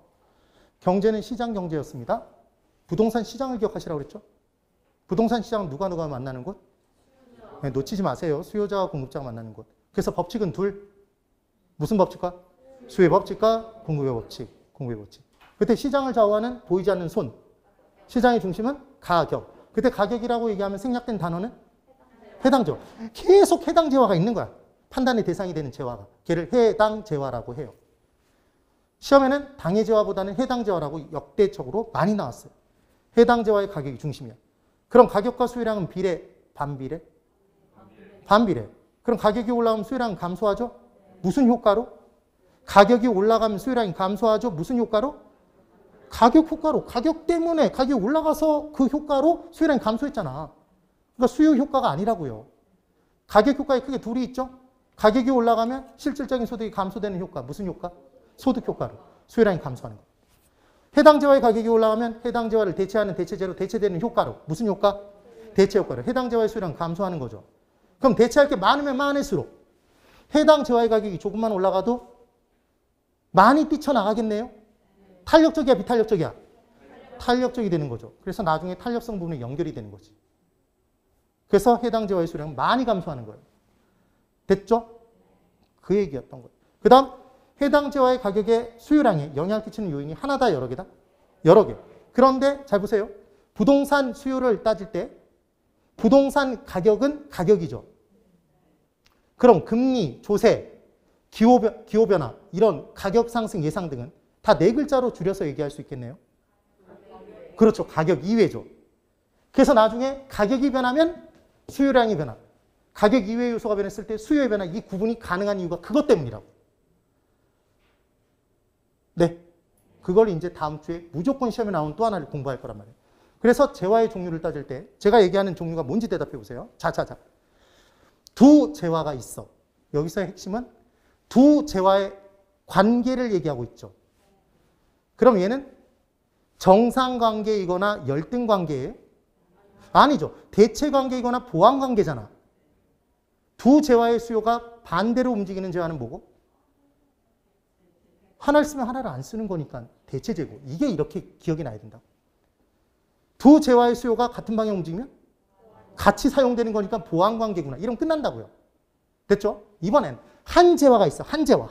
경제는 시장 경제였습니다. 부동산 시장을 기억하시라고 그랬죠? 부동산 시장은 누가 만나는 곳? 네, 놓치지 마세요. 수요자와 공급자가 만나는 곳. 그래서 법칙은 둘. 무슨 법칙과? 수요의 법칙과 공급의 법칙. 공급의 법칙. 그때 시장을 좌우하는 보이지 않는 손. 시장의 중심은 가격. 그때 가격이라고 얘기하면 생략된 단어는 해당제화. 계속 해당제화가 있는 거야. 판단의 대상이 되는 제화가. 걔를 해당제화라고 해요. 시험에는 당해제화보다는 해당제화라고 역대적으로 많이 나왔어요. 해당제화의 가격이 중심이야. 그럼 가격과 수요량은 비례, 반비례? 반비례. 그럼 가격이 올라가면 수요량은 감소하죠? 무슨 효과로? 가격이 올라가면 수요량이 감소하죠? 무슨 효과로? 가격 효과로. 가격 때문에 가격이 올라가서 그 효과로 수요량이 감소했잖아. 그러니까 수요 효과가 아니라고요. 가격 효과에 크게 둘이 있죠? 가격이 올라가면 실질적인 소득이 감소되는 효과. 무슨 효과? 소득 효과로. 수요량이 감소하는 거. 해당제화의 가격이 올라가면 해당제화를 대체하는 대체제로 대체되는 효과로. 무슨 효과? 대체 효과로. 해당제화의 수요량 감소하는 거죠. 그럼 대체할 게 많으면 많을수록 해당제화의 가격이 조금만 올라가도 많이 뛰쳐나가겠네요? 탄력적이야, 비탄력적이야? 탄력적이 되는 거죠. 그래서 나중에 탄력성 부분이 연결이 되는 거지. 그래서 해당제화의 수요량은 많이 감소하는 거예요. 됐죠? 그 얘기였던 거예요. 그 다음 해당제화의 가격에 수요량에 영향을 끼치는 요인이 하나다, 여러 개다? 여러 개. 그런데 잘 보세요. 부동산 수요를 따질 때 부동산 가격은 가격이죠. 그럼 금리, 조세, 기호변화, 이런 가격 상승 예상 등은 다 네 글자로 줄여서 얘기할 수 있겠네요. 그렇죠. 가격 이외죠. 그래서 나중에 가격이 변하면 수요량이 변화. 가격 이외의 요소가 변했을 때 수요의 변화, 이 구분이 가능한 이유가 그것 때문이라고. 네. 그걸 이제 다음 주에 무조건 시험에 나온 또 하나를 공부할 거란 말이에요. 그래서 재화의 종류를 따질 때 제가 얘기하는 종류가 뭔지 대답해 보세요. 자. 두 재화가 있어. 여기서의 핵심은 두 재화의 관계를 얘기하고 있죠. 그럼 얘는 정상관계이거나 열등관계예요? 아니죠. 대체관계이거나 보완관계잖아. 두 재화의 수요가 반대로 움직이는 재화는 뭐고? 하나를 쓰면 하나를 안 쓰는 거니까 대체제고. 이게 이렇게 기억이 나야 된다. 두 재화의 수요가 같은 방향 움직이면 같이 사용되는 거니까 보완관계구나. 이러면 끝난다고요. 됐죠? 이번엔 한재화가 있어. 한재화.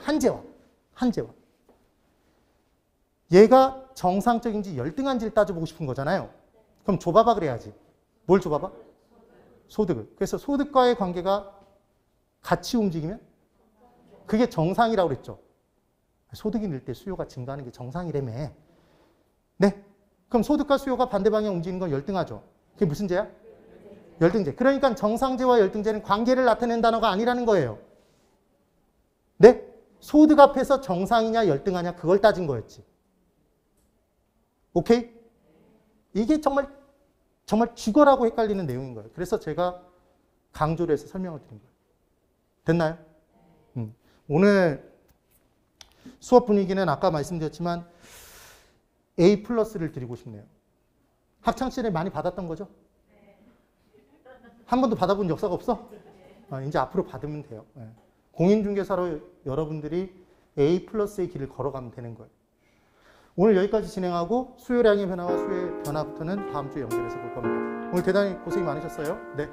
얘가 정상적인지 열등한지를 따져보고 싶은 거잖아요. 그럼 줘봐봐 그래야지. 뭘 줘봐봐? 소득을. 그래서 소득과의 관계가 같이 움직이면 그게 정상이라고 그랬죠. 소득이 늘 때 수요가 증가하는 게 정상이라며. 네? 그럼 소득과 수요가 반대 방향 움직이는 건 열등하죠. 그게 무슨 재야? 열등제. 그러니까 정상제와 열등제는 관계를 나타내는 단어가 아니라는 거예요. 네? 소득 앞에서 정상이냐 열등하냐 그걸 따진 거였지. 오케이? 이게 정말 죽어라고 헷갈리는 내용인 거예요. 그래서 제가 강조를 해서 설명을 드린 거예요. 됐나요? 오늘 수업 분위기는 아까 말씀드렸지만 A 플러스를 드리고 싶네요. 학창시절에 많이 받았던 거죠? 한 번도 받아본 역사가 없어? 이제 앞으로 받으면 돼요. 공인중개사로 여러분들이 A 플러스의 길을 걸어가면 되는 거예요. 오늘 여기까지 진행하고 수요량의 변화와 수요의 변화부터는 다음 주에 연결해서 볼 겁니다. 오늘 대단히 고생이 많으셨어요. 네.